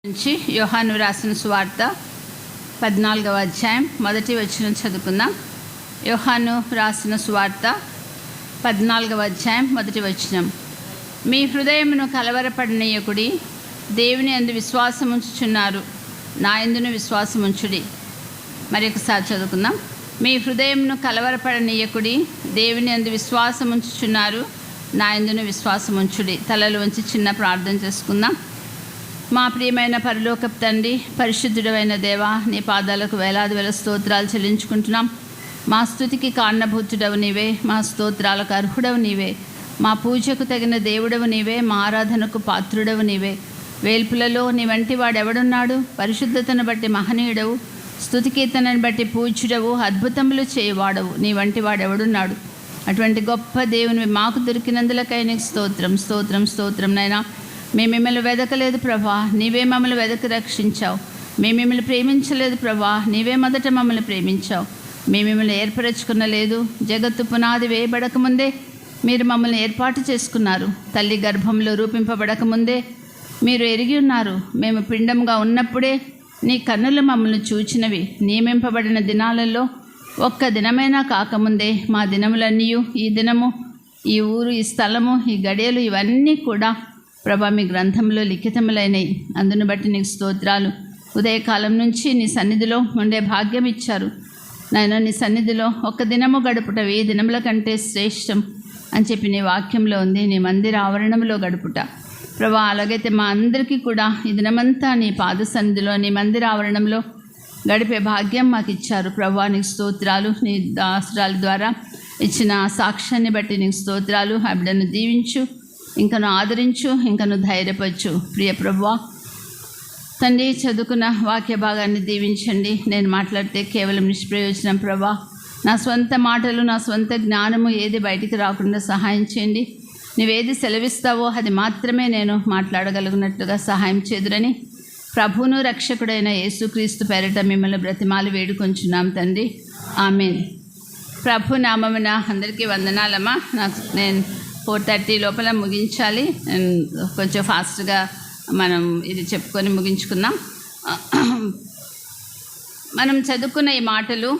నుంచి యోహాను రాసిన సువార్త 14వ అధ్యాయం మొదటి వచనం చదువుకుందాం. యోహాను రాసిన సువార్త 14వ అధ్యాయం మొదటి వచనం. మీ హృదయమును కలవరపడనీయకుడి, దేవుని యందు విశ్వాసం ఉంచుచున్నారు, నా యందును విశ్వాసం ఉంచుడి. మరి ఒకసారి చదువుకుందాం. మీ హృదయమును కలవరపడనీయకుడి, దేవుని యందు విశ్వాసం ఉంచుచున్నారు, నా యందును విశ్వాసం ఉంచుడి. తలలు వంచి చిన్న ప్రార్థన చేసుకుందాం. మా ప్రియమైన పరలోకపు తండ్రి, పరిశుద్ధుడైన దేవా, నీ పాదాలకు వేలాది వేల స్తోత్రాలు చెల్లించుకుంటున్నాం. మా స్తుతికి కారణభూతుడవు నీవే, మా స్తోత్రాలకు అర్హుడవు నీవే, మా పూజకు తగిన దేవుడవు నీవే, మా ఆరాధనకు పాత్రుడవు నీవే. వేల్పులలో నీ వంటి వాడెవడున్నాడు? పరిశుద్ధతను బట్టి మహనీయుడవు, స్తుతికీర్తనను బట్టి పూజ్యుడవు, అద్భుతములు చేయవాడవు, నీ వంటి వాడెవడున్నాడు? అటువంటి గొప్ప దేవునివి మాకు దొరికినందులకై నీకు స్తోత్రం, స్తోత్రం, స్తోత్రం. నైనా మేము మిమ్మల్ని వెదకలేదు ప్రభా, నీవే మమ్మల్ని వెదకి రక్షించావు. మేము మిమ్మల్ని ప్రేమించలేదు ప్రభా, నీవే మొదట మమ్మల్ని ప్రేమించావు. మేము మిమ్మల్ని ఏర్పరచుకునలేదు. జగత్తు పునాది వేయబడకముందే మీరు మమ్మల్ని ఏర్పాటు చేసుకున్నారు. తల్లి గర్భంలో రూపింపబడకముందే మీరు ఎరిగి ఉన్నారు. మేము పిండంగా ఉన్నప్పుడే నీ కన్నులు మమ్మల్ని చూచినవి. నియమింపబడిన దినాలలో ఒక్క దినమైనా కాకముందే మా దినములన్నీ, ఈ దినము, ఈ ఊరు, ఈ స్థలము, ఈ గడియలు, ఇవన్నీ కూడా ప్రభా మీ గ్రంథంలో లిఖితములైనవి. అందును బట్టి నీకు స్తోత్రాలు. ఉదయకాలం నుంచి నీ సన్నిధిలో ఉండే భాగ్యం ఇచ్చారు నాయన. నీ సన్నిధిలో ఒక్క దినము గడుపుట 1000 దినముల కంటే శ్రేష్టం అని చెప్పి నీ వాక్యంలో ఉంది. నీ మందిర ఆవరణంలో గడుపుట ప్రభా, అలాగైతే మా అందరికీ కూడా ఈ దినమంతా నీ పాద సన్నిధిలో, నీ మందిర ఆవరణంలో గడిపే భాగ్యం మాకు ఇచ్చారు ప్రభా. నీకు స్తోత్రాలు. నీ దాసురాల ద్వారా ఇచ్చిన సాక్ష్యాన్ని బట్టి నీకు స్తోత్రాలు. ఆ బిడ్డను దీవించు, ఇంకను ఆదరించు, ఇంకను ధైర్యపరచు. ప్రియ ప్రభువా తండ్రి, చదువుకున్న వాక్య భాగాన్ని దీవించండి. నేను మాట్లాడితే కేవలం నిష్ప్రయోజనం ప్రభా. నా స్వంత మాటలు, నా స్వంత జ్ఞానము ఏది బయటికి రాకుండా సహాయం చేయండి. నువ్వేది సెలవిస్తావో అది మాత్రమే నేను మాట్లాడగలిగినట్లుగా సహాయం చేదురని ప్రభువును రక్షకుడైన యేసుక్రీస్తు పేరిట మిమ్మల్ని బ్రతిమాలి వేడుకొంచున్నాం తండ్రి, ఆమేన్. ప్రభు నామమున అందరికీ వందనాలమ్మా. నేను 4:30 లోపల ముగించాలి. కొంచెం ఫాస్ట్గా మనం ఇది చెప్పుకొని ముగించుకుందాం. మనం చదువుకున్న ఈ మాటలు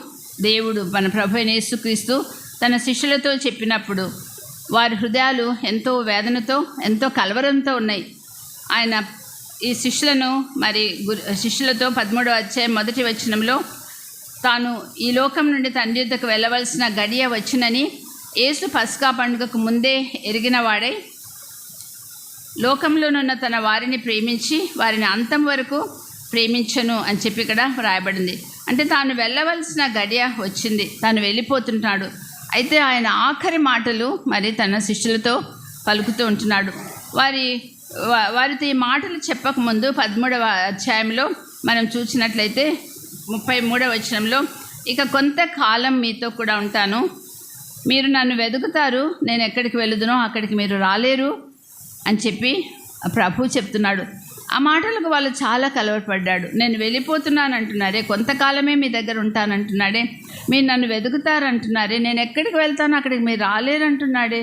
దేవుడు మన ప్రభు అయిన యేసుక్రీస్తు తన శిష్యులతో చెప్పినప్పుడు వారి హృదయాలు ఎంతో వేదనతో, ఎంతో కలవరంతో ఉన్నాయి. ఆయన ఈ శిష్యులను శిష్యులతో 13వ అధ్యాయం మొదటి వచనంలో తాను ఈ లోకం నుండి తండ్రి యొద్దకు వెళ్ళవలసిన గడియ వచ్చినని యేసు పస్కా పండుగకు ముందే ఎరిగిన వాడై లోకంలోనున్న తన వారిని ప్రేమించి వారిని అంతం వరకు ప్రేమించను అని చెప్పి ఇక్కడ రాయబడింది. అంటే తాను వెళ్ళవలసిన గడియ వచ్చింది, తాను వెళ్ళిపోతుంటాడు. అయితే ఆయన ఆఖరి మాటలు తన శిష్యులతో పలుకుతూ ఉంటున్నాడు. వారితో ఈ మాటలు చెప్పకముందు 13వ అధ్యాయంలో మనం చూసినట్లయితే 33వ వచనంలో, ఇక కొంతకాలం మీతో కూడా ఉంటాను, మీరు నన్ను వెతుకుతారు, నేను ఎక్కడికి వెళుదునో అక్కడికి మీరు రాలేరు అని చెప్పి ప్రభు చెప్తున్నాడు. ఆ మాటలకు వాళ్ళు చాలా కలవరపడ్డాడు. నేను వెళ్ళిపోతున్నాను అంటున్నారే, కొంతకాలమే మీ దగ్గర ఉంటానంటున్నాడే, మీరు నన్ను వెతుకుతారంటున్నారే, నేను ఎక్కడికి వెళ్తాను అక్కడికి మీరు రాలేరు అంటున్నాడే,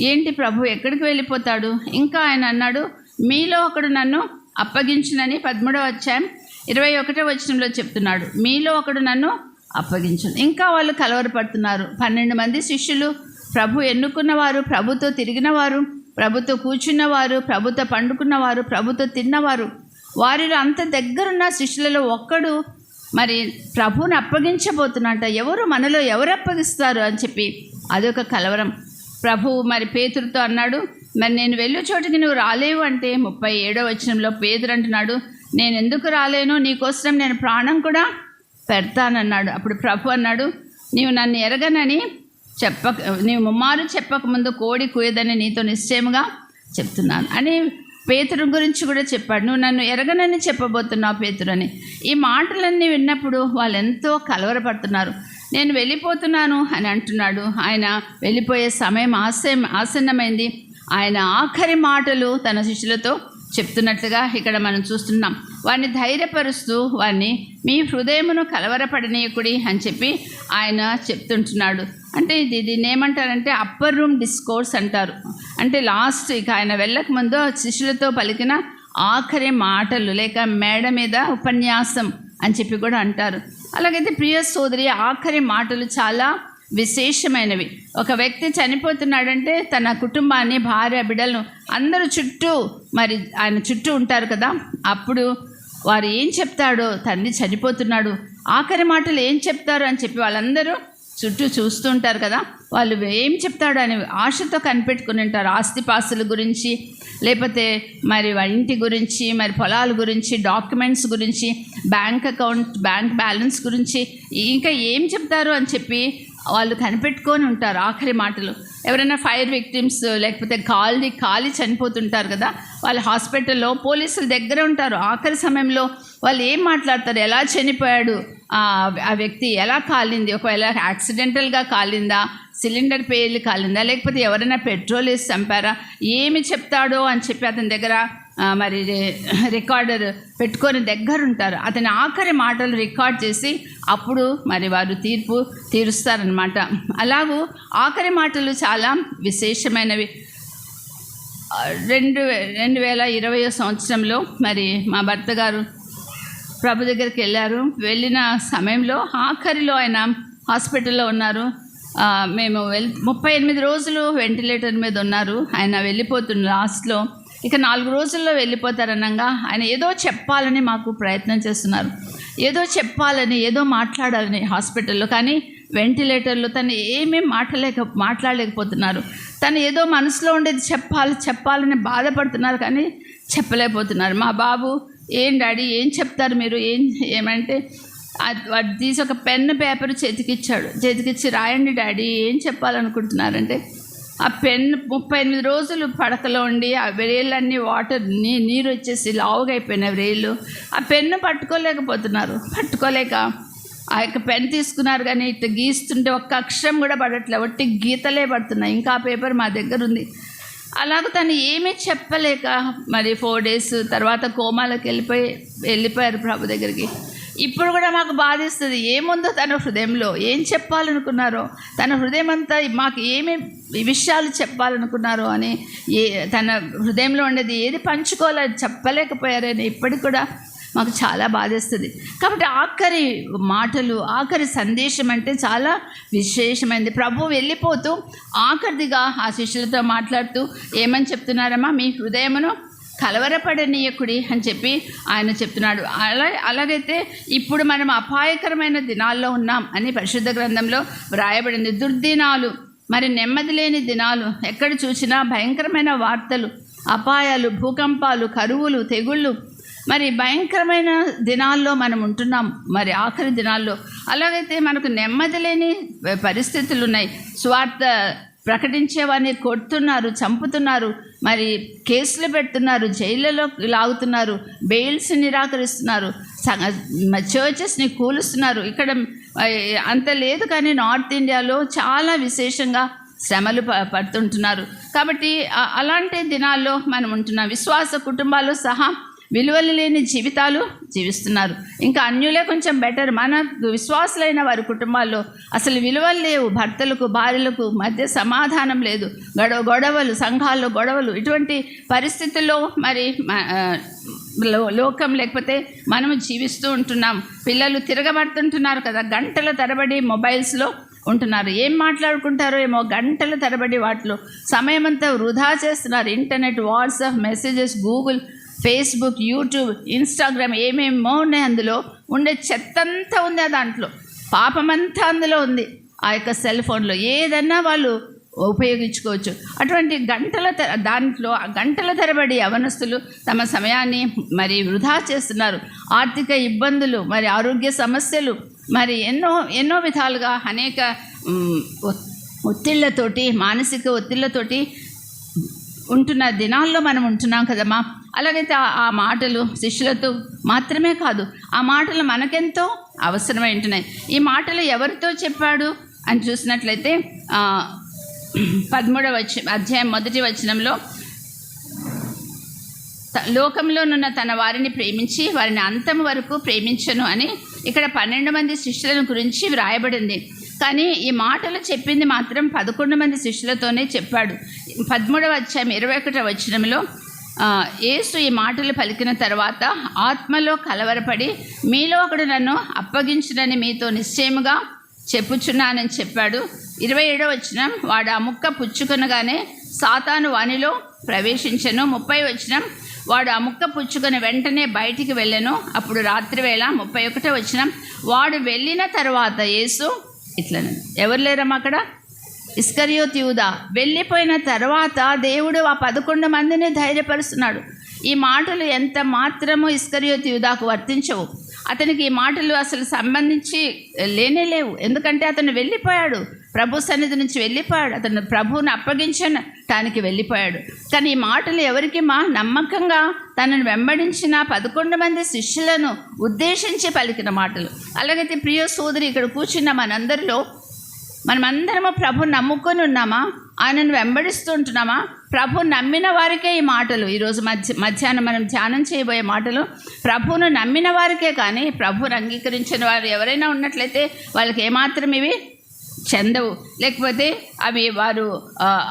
ఏంటి ప్రభు ఎక్కడికి వెళ్ళిపోతాడు? ఇంకా ఆయన అన్నాడు, మీలో ఒకడు నన్ను అప్పగించునని 13వ అధ్యాయం 21వ వచనంలో చెప్తున్నాడు. మీలో ఒకడు నన్ను అప్పగించును. ఇంకా వాళ్ళు కలవరపడుతున్నారు. 12 మంది శిష్యులు, ప్రభు ఎన్నుకున్నవారు, ప్రభుతో తిరిగినవారు, ప్రభుతో కూర్చున్నవారు, ప్రభుతో పండుకున్నవారు, ప్రభుతో తిన్నవారు. వారిలో అంత దగ్గరున్న శిష్యులలో ఒక్కడు ప్రభువుని అప్పగించబోతున్నట్ట. మనలో ఎవరు అప్పగిస్తారు అని చెప్పి అదొక కలవరం. ప్రభువు పేతురుతో అన్నాడు, నేను వెళ్ళు చోటికి నువ్వు రాలేవు అంటే 37వ వచనంలో పేతురు అంటున్నాడు, నేను ఎందుకు రాలేను, నీకోసం నేను ప్రాణం కూడా పెడతానన్నాడు. అప్పుడు ప్రభు అన్నాడు, నీవు నన్ను ఎరగనని నీవు ముమ్మారు చెప్పకముందు కోడి కూయదని నీతో నిశ్చయముగా చెప్తున్నాను అని పేతురు గురించి కూడా చెప్పాడు. నువ్వు నన్ను ఎరగనని చెప్పబోతున్నావు పేతురు అని. ఈ మాటలన్నీ విన్నప్పుడు వాళ్ళు ఎంతో కలవరపడుతున్నారు. నేను వెళ్ళిపోతున్నాను అని అంటున్నాడు. ఆయన వెళ్ళిపోయే సమయం ఆసన్నమైంది. ఆయన ఆఖరి మాటలు తన శిష్యులతో చెప్తున్నట్లుగా ఇక్కడ మనం చూస్తున్నాం. వారిని ధైర్యపరుస్తూ వారిని మీ హృదయమును కలవరపడనీయకుడి అని చెప్పి ఆయన చెప్తుంటున్నాడు. అంటే దీన్ని ఏమంటారంటే అప్పర్ రూమ్ డిస్కోర్స్ అంటారు. అంటే లాస్ట్ ఇక ఆయన వెళ్ళకముందు శిష్యులతో పలికిన ఆఖరి మాటలు లేక మేడ మీద ఉపన్యాసం అని చెప్పి కూడా అంటారు. అలాగైతే ప్రియ సోదరి, ఆఖరి మాటలు చాలా విశేషమైనవి. ఒక వ్యక్తి చనిపోతున్నాడంటే తన కుటుంబాన్ని, భార్య, బిడ్డలను అందరూ చుట్టూ మరి ఆయన చుట్టూ ఉంటారు కదా. అప్పుడు వారు ఏం చెప్తాడో, తండ్రి చనిపోతున్నాడు, ఆఖరి మాటలు ఏం చెప్తారు అని చెప్పి వాళ్ళందరూ చుట్టూ చూస్తూ ఉంటారు కదా. వాళ్ళు ఏం చెప్తాడు అని ఆశతో కనిపెట్టుకుని ఉంటారు. ఆస్తిపాస్తుల గురించి, లేకపోతే మరి ఇంటి గురించి, మరి పొలాల గురించి, డాక్యుమెంట్స్ గురించి, బ్యాంక్ అకౌంట్, బ్యాంక్ బ్యాలెన్స్ గురించి, ఇంకా ఏం చెప్తారు అని చెప్పి వాళ్ళు కనిపెట్టుకొని ఉంటారు ఆఖరి మాటలు. ఎవరైనా ఫైర్ విక్టిమ్స్ లేకపోతే కాలి చనిపోతుంటారు కదా, వాళ్ళు హాస్పిటల్లో పోలీసుల దగ్గర ఉంటారు. ఆఖరి సమయంలో వాళ్ళు ఏం మాట్లాడతారు, ఎలా చనిపోయాడు ఆ వ్యక్తి, ఎలా కాలింది, ఒకవేళ యాక్సిడెంటల్గా కాలిందా, సిలిండర్ పేలి కాలిందా, లేకపోతే ఎవరైనా పెట్రోల్ వేసి చంపారా, ఏమి చెప్తాడో అని చెప్పి అతని దగ్గర మరి రికార్డర్ పెట్టుకొని దగ్గరుంటారు. అతని ఆఖరి మాటలు రికార్డ్ చేసి అప్పుడు మరి వారు తీర్పు తీరుస్తారనమాట. అలాగూ ఆఖరి మాటలు చాలా విశేషమైనవి. 2020 సంవత్సరంలో మరి మా భర్త గారు ప్రభు దగ్గరికి వెళ్ళారు. వెళ్ళిన సమయంలో ఆఖరిలో ఆయన హాస్పిటల్లో ఉన్నారు. మేము 38 రోజులు వెంటిలేటర్ మీద ఉన్నారు. ఆయన వెళ్ళిపోతున్న లాస్ట్లో ఇక 4 రోజుల్లో వెళ్ళిపోతారనగా ఆయన ఏదో చెప్పాలని మాకు ప్రయత్నం చేస్తున్నారు. ఏదో చెప్పాలని, ఏదో మాట్లాడాలని హాస్పిటల్లో, కానీ వెంటిలేటర్లో తను ఏమేమి మాట్లాడలేకపోతున్నారు. తను ఏదో మనసులో ఉండేది చెప్పాలని బాధపడుతున్నారు, కానీ చెప్పలేకపోతున్నారు. మా బాబు, ఏం డాడీ ఏం చెప్తారు మీరు, ఏమంటే వాడు తీసి ఒక పెన్ను పేపర్ చేతికిచ్చి రాయండి డాడీ ఏం చెప్పాలనుకుంటున్నారంటే, ఆ పెన్ను 38 రోజులు పడకలో ఉండి ఆ వ్రేళ్ళన్నీ నీరు వచ్చేసి లావుగా అయిపోయిన వ్రేళ్ళు, ఆ పెన్ను పట్టుకోలేక ఆ యొక్క పెన్ తీసుకున్నారు, కానీ ఇట్లా గీస్తుంటే ఒక్క అక్షరం కూడా పడట్లే, ఒట్టి గీతలే పడుతున్నాయి. ఇంకా ఆ పేపర్ మా దగ్గర ఉంది. అలాగ తను ఏమీ చెప్పలేక మరి 4 days తర్వాత కోమాలోకి వెళ్ళిపోయారు ప్రభు దగ్గరికి. ఇప్పుడు కూడా మాకు బాధిస్తుంది. ఏముందో తన హృదయంలో, ఏం చెప్పాలనుకున్నారో, తన హృదయం అంతా మాకు ఏమేమి విషయాలు చెప్పాలనుకున్నారో అని, తన హృదయంలో ఉండేది ఏది పంచుకోవాలని చెప్పలేకపోయారని ఇప్పటికి కూడా మాకు చాలా బాధేస్తుంది. కాబట్టి ఆఖరి మాటలు, ఆఖరి సందేశం అంటే చాలా విశేషమైనది. ప్రభు వెళ్ళిపోతూ ఆఖరిదిగా ఆ శిష్యులతో మాట్లాడుతూ ఏమని చెప్తున్నారమ్మా, మీ హృదయమును కలవరపడనీయకుడి అని చెప్పి ఆయన చెప్తున్నాడు. అలాగైతే ఇప్పుడు మనం అపాయకరమైన దినాల్లో ఉన్నాం అని పరిశుద్ధ గ్రంథంలో వ్రాయబడింది. దుర్దినాలు, మరి నెమ్మది లేని దినాలు, ఎక్కడ చూసినా భయంకరమైన వార్తలు, అపాయాలు, భూకంపాలు, కరువులు, తెగుళ్ళు, మరి భయంకరమైన దినాల్లో మనం ఉంటున్నాం, మరి ఆఖరి దినాల్లో. అలాగైతే మనకు నెమ్మది లేని పరిస్థితులు ఉన్నాయి. స్వార్థ ప్రకటించే వారిని కొడుతున్నారు, చంపుతున్నారు, మరి కేసులు పెడుతున్నారు, జైళ్ళలో లాగుతున్నారు, బెయిల్స్ నిరాకరిస్తున్నారు, చర్చెస్ని కూలుస్తున్నారు. ఇక్కడ అంత లేదు, కానీ నార్త్ ఇండియాలో చాలా విశేషంగా శ్రమలు పడుతుంటున్నారు. కాబట్టి అలాంటి దినాల్లో మనం ఉంటున్నాం. విశ్వాస కుటుంబాలు సహా విలువలు లేని జీవితాలు జీవిస్తున్నారు. ఇంకా అన్యులే కొంచెం బెటర్. మన విశ్వాసులైన వారి కుటుంబాల్లో అసలు విలువలు లేవు. భర్తలకు, భార్యలకు మధ్య సమాధానం లేదు, గొడవలు, సంఘాల్లో గొడవలు. ఇటువంటి పరిస్థితుల్లో మరి లోకం లేకపోతే మనము జీవిస్తూ ఉంటున్నాం. పిల్లలు తిరగబడుతుంటున్నారు కదా, గంటల తరబడి మొబైల్స్లో ఉంటున్నారు. ఏం మాట్లాడుకుంటారో ఏమో, గంటల తరబడి వాటిలో సమయం అంతా వృధా చేస్తున్నారు. Internet, WhatsApp, messages, Google, Facebook, YouTube, Instagram, ఏమేమో ఉన్నాయి. అందులో ఉండే చెత్తంతా ఉంది, దాంట్లో పాపమంతా అందులో ఉంది. ఆ యొక్క సెల్ ఫోన్లో ఏదన్నా వాళ్ళు ఉపయోగించుకోవచ్చు. అటువంటి దాంట్లో గంటల తరబడి యవనస్తులు తమ సమయాన్ని మరి వృధా చేస్తున్నారు. ఆర్థిక ఇబ్బందులు, మరి ఆరోగ్య సమస్యలు, మరి ఎన్నో విధాలుగా అనేక ఒత్తిళ్లతోటి, మానసిక ఒత్తిళ్లతోటి ఉంటున్న దినాల్లో మనం ఉంటున్నాం కదమ్మా. అలాగైతే ఆ మాటలు శిష్యులతో మాత్రమే కాదు, ఆ మాటలు మనకెంతో అవసరమై ఉంటున్నాయి. ఈ మాటలు ఎవరితో చెప్పాడు అని చూసినట్లయితే 13వ అధ్యాయం 1వ వచనంలో, లోకంలోనున్న తన వారిని ప్రేమించి వారిని అంతం వరకు ప్రేమించను అని ఇక్కడ 12 మంది శిష్యులను గురించి వ్రాయబడింది. కానీ ఈ మాటలు చెప్పింది మాత్రం 11 మంది శిష్యులతోనే చెప్పాడు. 13వ అధ్యాయం 21వ వచనంలో, యేసు ఈ మాటలు పలికిన తర్వాత ఆత్మలో కలవరపడి, మీలో ఒకడు నన్ను అప్పగించునని మీతో నిశ్చయముగా చెప్పుచున్నానని చెప్పాడు. 27వ వచనం, వాడు ఆ ముక్క పుచ్చుకొనగానే సాతాను వానిలో ప్రవేశించెను. 30వ వచనం, వాడు ఆ ముక్క పుచ్చుకొని వెంటనే బయటికి వెళ్ళెను. అప్పుడు రాత్రివేళ. 31వ వచనం, వాడు వెళ్ళిన తర్వాత యేసు ఇట్లనే. ఎవరు లేరమ్మా అక్కడ? ఇస్కరియోతు యూదా వెళ్ళిపోయిన తర్వాత దేవుడు ఆ 11 మందిని ధైర్యపరుస్తున్నాడు. ఈ మాటలు ఎంత మాత్రము ఇస్కరియోతు యూదాకు వర్తించవు. అతనికి ఈ మాటలు అసలు సంబంధించి లేవు. ఎందుకంటే అతను వెళ్ళిపోయాడు, ప్రభు సన్నిధి నుంచి వెళ్ళిపోయాడు, అతను ప్రభువుని అప్పగించడానికి వెళ్ళిపోయాడు. కానీ ఈ మాటలు ఎవరికి? నమ్మకంగా తనను వెంబడించిన 11 మంది శిష్యులను ఉద్దేశించి పలికిన మాటలు. అలాగైతే ప్రియ సోదరి, ఇక్కడ కూర్చున్న మనందరిలో మనమందరము ప్రభు నమ్ముకొని ఉన్నామా? ఆయనను వెంబడిస్తూ ఉంటున్నామా? ప్రభు నమ్మిన వారికే ఈ మాటలు. ఈరోజు మధ్యాహ్నం మనం ధ్యానం చేయబోయే మాటలు ప్రభువును నమ్మిన వారికే. కానీ ప్రభువును అంగీకరించిన వారు ఎవరైనా ఉన్నట్లయితే వాళ్ళకి ఏమాత్రం ఇవి చెందవు, లేకపోతే అవి వారు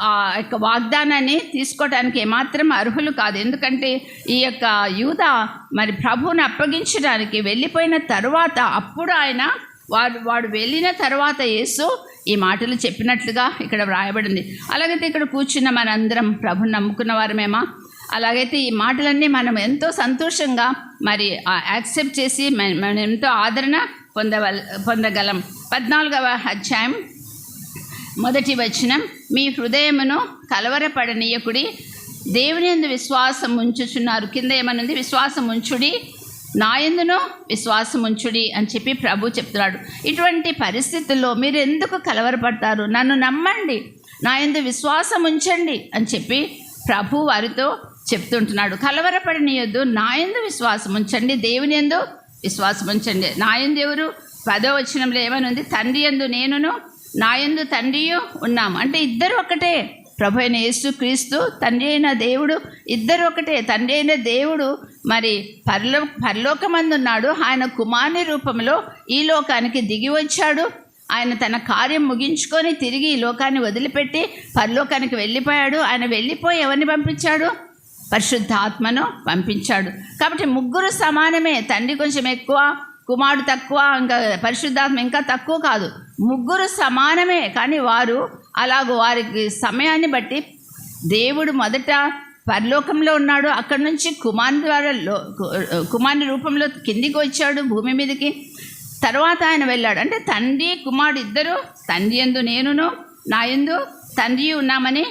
ఆ యొక్క వాగ్దానాన్ని తీసుకోవడానికి ఏమాత్రం అర్హులు కాదు. ఎందుకంటే ఈ యొక్క యూదా మరి ప్రభువును అప్పగించడానికి వెళ్ళిపోయిన తర్వాత, అప్పుడు ఆయన వాడు వెళ్ళిన తర్వాత యేసు ఈ మాటలు చెప్పినట్లుగా ఇక్కడ వ్రాయబడింది. అలాగైతే ఇక్కడ కూర్చున్న మనందరం ప్రభుని నమ్ముకున్న వారమేమా? అలాగైతే ఈ మాటలన్నీ మనం ఎంతో సంతోషంగా మరి యాక్సెప్ట్ చేసి మనం ఎంతో ఆదరణ పొందగలం. 14వ అధ్యాయం 1వ వచనం, మీ హృదయమును కలవరపడనీయకుడి, దేవుని యందు విశ్వాసం ఉంచుచున్నారు. కింద ఏమనుంది? విశ్వాసం ఉంచుడి, నా యందును విశ్వాసం ఉంచుడి అని చెప్పి ప్రభు చెప్తున్నాడు. ఇటువంటి పరిస్థితుల్లో మీరు ఎందుకు కలవరపడతారు? నన్ను నమ్మండి, నా యందు విశ్వాసం ఉంచండి అని చెప్పి ప్రభు వారితో చెప్తుంటున్నాడు. కలవరపడనీయొద్దు, నా యందు విశ్వాసం ఉంచండి, దేవుని యందు విశ్వాసం ఉంచండి. నా యందు ఎవరు? 10వ వచనంలో ఏమనుంది? తండ్రి యందు నేనును, నా యందు తండ్రియు ఉన్నాము. అంటే ఇద్దరు ఒకటే. ప్రభు అయిన యేసు క్రీస్తు, తండ్రి అయిన దేవుడు, ఇద్దరు ఒకటే. తండ్రి అయిన దేవుడు మరి పరలోకమందు ఉన్నాడు. ఆయన కుమారుని రూపంలో ఈ లోకానికి దిగి వచ్చాడు. ఆయన తన కార్యం ముగించుకొని తిరిగి ఈ లోకాన్ని వదిలిపెట్టి పరలోకానికి వెళ్ళిపోయాడు. ఆయన వెళ్ళిపోయి ఎవరిని పంపించాడు? పరిశుద్ధాత్మను పంపించాడు. కాబట్టి ముగ్గురు సమానమే. తండ్రి కొంచెం ఎక్కువ, కుమారుడు తక్కువ, ఇంకా పరిశుద్ధాత్మ ఇంకా తక్కువ కాదు. ముగ్గురు సమానమే. కానీ వారు అలాగూ వారికి సమయాన్ని బట్టి దేవుడు మొదట పరలోకంలో ఉన్నాడు, అక్కడి నుంచి కుమారుని ద్వారా కుమారుని రూపంలో కిందికి వచ్చాడు భూమి మీదకి. తర్వాత ఆయన వెళ్ళాడు. అంటే తండ్రి కుమారుడు ఇద్దరు, తండ్రి యందు నేనును, నా యందు తండ్రి ఉన్నామని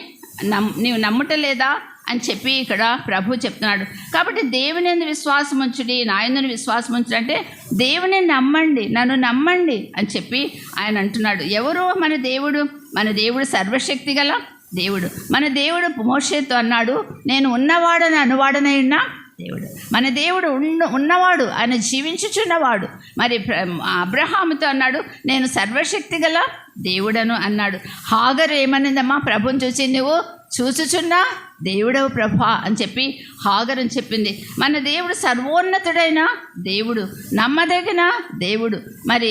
నీవు నమ్ముటలేదా అని చెప్పి ఇక్కడ ప్రభు చెప్తున్నాడు. కాబట్టి దేవుని యందు విశ్వాసం ఉంచుడి, నా యందు విశ్వాసం ఉంచుడి అంటే దేవుని నమ్మండి, నన్ను నమ్మండి అని చెప్పి ఆయన అంటున్నాడు. ఎవరు మన దేవుడు? మన దేవుడు సర్వశక్తి గల దేవుడు. మన దేవుడు మోషేతో అన్నాడు, నేను ఉన్నవాడని అనువాడనై ఉన్న దేవుడు. మన దేవుడు ఉన్నవాడు, ఆయన జీవించుచున్నవాడు. మరి అబ్రహాముతో అన్నాడు, నేను సర్వశక్తి గల దేవుడను అన్నాడు. హాగరు ఏమనిందమ్మా? ప్రభుని చూసి, నువ్వు చూచుచున్నా దేవుడవు ప్రభా అని చెప్పి హాగర్ అని చెప్పింది. మన దేవుడు సర్వోన్నతుడైన దేవుడు, నమ్మదగిన దేవుడు, మరి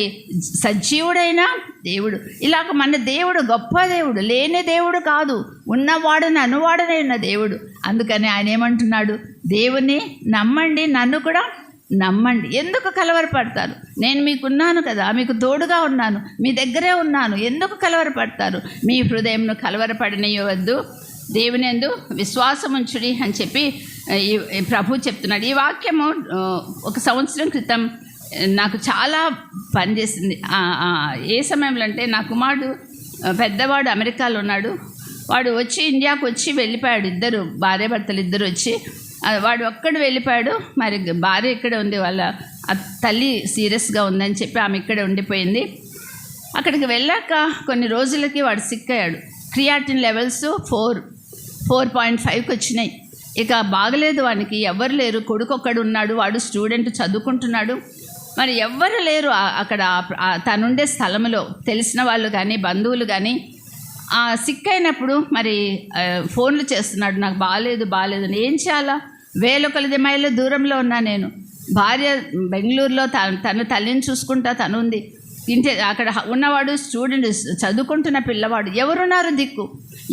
సజీవుడైన దేవుడు. ఇలాగ మన దేవుడు గొప్ప దేవుడు, లేని దేవుడు కాదు, ఉన్నవాడని అనువాడనైన దేవుడు. అందుకని ఆయన ఏమంటున్నాడు? దేవుని నమ్మండి, నన్ను కూడా నమ్మండి. ఎందుకు కలవరపడతారు? నేను మీకున్నాను కదా, మీకు తోడుగా ఉన్నాను, మీ దగ్గరే ఉన్నాను. ఎందుకు కలవరపడతారు? మీ హృదయంను కలవరపడనియవద్దు, దేవుని యందు విశ్వాసం ఉంచుడి అని చెప్పి ప్రభు చెప్తున్నాడు. ఈ వాక్యము 1 సంవత్సరం క్రితం నాకు చాలా పనిచేసింది. ఏ సమయంలో అంటే, నా కుమారుడు పెద్దవాడు అమెరికాలో ఉన్నాడు. వాడు వచ్చి ఇండియాకు వచ్చి వెళ్ళిపోయాడు. ఇద్దరు భార్యాభర్తలు ఇద్దరు వచ్చి, వాడు ఒక్కడు వెళ్ళిపోయాడు. మరి భార్య ఇక్కడే ఉంది, వాళ్ళ తల్లి సీరియస్గా ఉందని చెప్పి ఆమె ఇక్కడే ఉండిపోయింది. అక్కడికి వెళ్ళాక కొన్ని రోజులకి వాడు సిక్ అయ్యాడు. క్రియాటిన్ లెవెల్స్ 4.5కి వచ్చినాయి. ఇక బాగలేదు వానికి, ఎవ్వరు లేరు. కొడుకు ఒక్కడు ఉన్నాడు, వాడు స్టూడెంట్, చదువుకుంటున్నాడు. మరి ఎవ్వరు లేరు అక్కడ తనుండే స్థలంలో, తెలిసిన వాళ్ళు కానీ బంధువులు కానీ. సిక్ అయినప్పుడు మరి ఫోన్లు చేస్తున్నాడు, నాకు బాగాలేదు ఏం చేయాలా? వేల కొలది మైళ్ళ దూరంలో ఉన్నా నేను. భార్య బెంగళూరులో తను తల్లిని చూసుకుంటా తను ఉంది. అక్కడ ఉన్నవాడు స్టూడెంట్, చదువుకుంటున్న పిల్లవాడు. ఎవరున్నారు దిక్కు?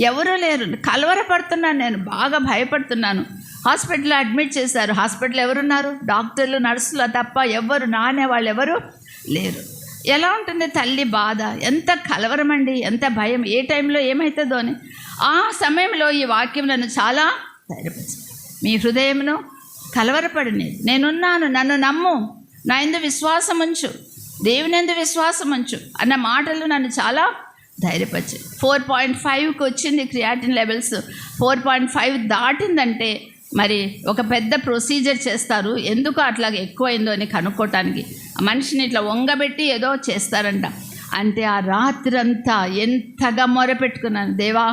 ఎవరు లేరు. కలవరపడుతున్నాను, నేను బాగా భయపడుతున్నాను. హాస్పిటల్లో అడ్మిట్ చేశారు. హాస్పిటల్ ఎవరున్నారు? డాక్టర్లు, నర్సులు తప్ప ఎవరు నానే వాళ్ళు ఎవరు లేరు. ఎలా ఉంటుంది తల్లి బాధ, ఎంత కలవరం అండి, ఎంత భయం, ఏ టైంలో ఏమవుతుందో అని. ఆ సమయంలో ఈ వాక్యం నన్ను చాలా ధైర్యపరిచింది. మీ హృదయమును కలవరపడినది, నేనున్నాను, నన్ను నమ్ము, నా యందు విశ్వాసం ఉంచు, దేవుని యందు విశ్వాసం ఉంచు అన్న మాటలు నన్ను చాలా ధైర్యపరిచాయి. 4.5కి వచ్చింది క్రియాటిన్ లెవెల్స్. 4.5 దాటిందంటే మరి ఒక పెద్ద ప్రొసీజర్ చేస్తారు, ఎందుకు అట్లాగే ఎక్కువైందో అని కనుక్కోవటానికి. మనిషిని ఇట్లా వంగబెట్టి ఏదో చేస్తారంట. అంటే ఆ రాత్రంతా ఎంతగా మొరపెట్టుకున్నాను, దేవా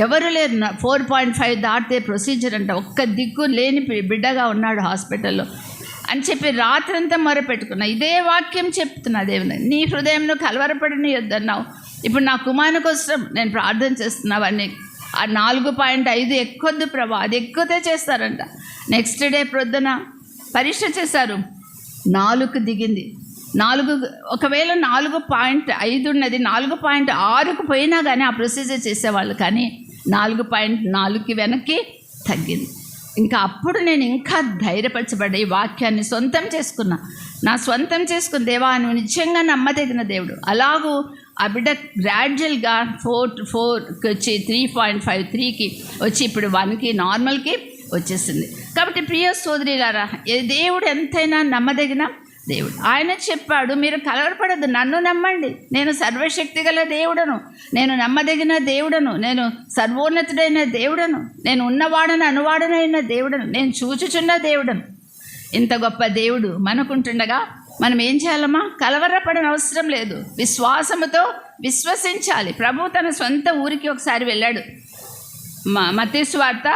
ఎవరు లేరు, 4.5 దాటితే ప్రొసీజర్ అంట, ఒక్క దిక్కు లేని బిడ్డగా ఉన్నాడు హాస్పిటల్లో అని చెప్పి రాత్రంతా మొరపెట్టుకున్నా. ఇదే వాక్యం చెప్తున్నా, దేవుని నీ హృదయంలో కలవరపడిని వద్దన్నావు. ఇప్పుడు నా కుమారుని కోసం నేను ప్రార్థన చేస్తున్నా, అవన్నీ ఆ 4.5 ఎక్కొద్దు ప్రభా, అది ఎక్కితే చేస్తారంట. నెక్స్ట్ డే ప్రొద్దున పరీక్ష చేశారు, 4కు దిగింది. 4 ఒకవేళ 4.5 ఉన్నది 4.6కు పోయినా కానీ ఆ ప్రొసీజర్ చేసేవాళ్ళు, కానీ 4.4కి వెనక్కి తగ్గింది. ఇంకా అప్పుడు నేను ఇంకా ధైర్యపరచబడ్డా, ఈ వాక్యాన్ని సొంతం చేసుకున్నా, నా సొంతం చేసుకుని, దేవా నువ్వు నిజంగా నమ్మదగిన దేవుడు. అలాగూ ఆ బిడ్డ గ్రాడ్యువల్గా 4కి వచ్చి 3.5 3కి వచ్చి ఇప్పుడు 1కి నార్మల్కి వచ్చేసింది. కాబట్టి ప్రియ సోదరిలారా, దేవుడు ఎంతైనా నమ్మదగిన దేవుడు. ఆయన చెప్పాడు, మీరు కలవరపడద్దు, నన్ను నమ్మండి, నేను సర్వశక్తి గల దేవుడను, నేను నమ్మదగిన దేవుడను, నేను సర్వోన్నతుడైన దేవుడను, నేను ఉన్నవాడను అనువాడనైన దేవుడను, నేను చూచుచున్న దేవుడను. ఇంత గొప్ప దేవుడు మనకుంటుండగా మనం ఏం చేయాలమ్మా? కలవరపడని అవసరం లేదు, విశ్వాసముతో విశ్వసించాలి. ప్రభు తన సొంత ఊరికి ఒకసారి వెళ్ళాడు. మత్తయి సువార్త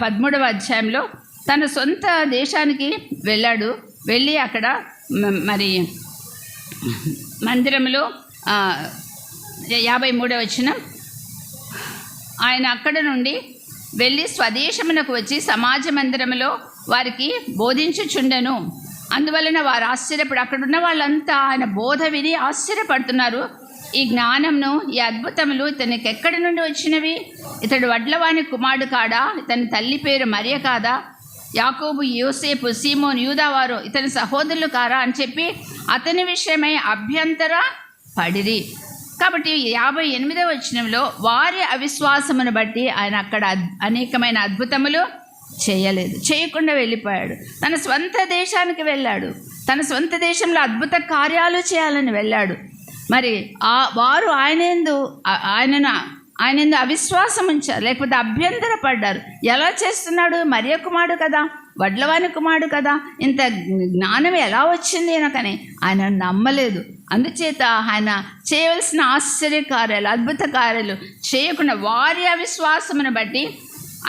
13వ అధ్యాయంలో తన సొంత దేశానికి వెళ్ళాడు. వెళ్ళి అక్కడ మరి మందిరంలో 53వ వచనం, ఆయన అక్కడ నుండి వెళ్ళి స్వదేశమునకు వచ్చి సమాజ మందిరంలో వారికి బోధించుచుండెను. అందువలన వారు ఆశ్చర్యపడి, అక్కడున్న వాళ్ళంతా ఆయన బోధ విని ఆశ్చర్యపడుతున్నారు. ఈ జ్ఞానంను, ఈ అద్భుతములు ఇతనికి ఎక్కడి నుండి వచ్చినవి? ఇతడు వడ్లవాని కుమారుడు కాడా? ఇతని తల్లి పేరు మరియ కాదా? యాకోబు, యోసేపు, సీమోను, యూదావారు ఇతని సహోదరులు కారా అని చెప్పి అతని విషయమై అభ్యంతర పడిరి. కాబట్టి 58వ వచనంలో వారి అవిశ్వాసమును బట్టి ఆయన అక్కడ అనేకమైన అద్భుతములు చేయలేదు, చేయకుండా వెళ్ళిపోయాడు. తన స్వంత దేశానికి వెళ్ళాడు, తన స్వంత దేశంలో అద్భుత కార్యాలు చేయాలని వెళ్ళాడు. మరి వారు ఆయనందు అవిశ్వాసం ఉంచారు, లేకపోతే అభ్యంతర పడ్డారు. ఎలా చేస్తున్నాడు? మరియ కుమారుడు కదా, వడ్లవాని కుమారుడు కదా, ఇంత జ్ఞానం ఎలా వచ్చింది అనకని ఆయన నమ్మలేదు. అందుచేత ఆయన చేయవలసిన ఆశ్చర్య కార్యాలు, అద్భుత కార్యాలు చేయకుండా వారి అవిశ్వాసమును బట్టి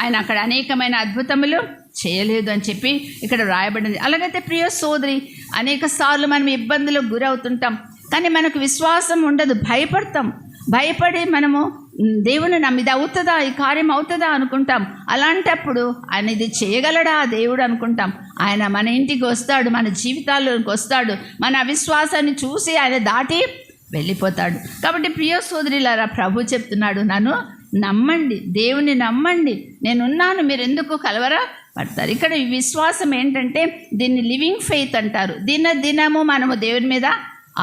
ఆయన అక్కడ అనేకమైన అద్భుతములు చేయలేదు అని చెప్పి ఇక్కడ రాయబడింది. అలాగైతే ప్రియ సోదరి, అనేక సార్లు మనం ఇబ్బందులకు గురవుతుంటాం, కానీ మనకు విశ్వాసం ఉండదు, భయపడి మనము దేవుని నమ్మి ఇది అవుతుందా, ఈ కార్యం అవుతుందా అనుకుంటాం. అలాంటప్పుడు ఆయన ఇది చేయగలడా దేవుడు అనుకుంటాం. ఆయన మన ఇంటికి వస్తాడు, మన జీవితాల్లోకి వస్తాడు, మన అవిశ్వాసాన్ని చూసి ఆయన దాటి వెళ్ళిపోతాడు. కాబట్టి ప్రియ సోదరులారా, ప్రభు చెప్తున్నాడు, నన్ను నమ్మండి, దేవుని నమ్మండి, నేనున్నాను, మీరు ఎందుకు కలవరపడతారు? ఇక్కడ ఈ విశ్వాసం ఏంటంటే దీన్ని లివింగ్ ఫెయిత్ అంటారు. దినము మనము దేవుని మీద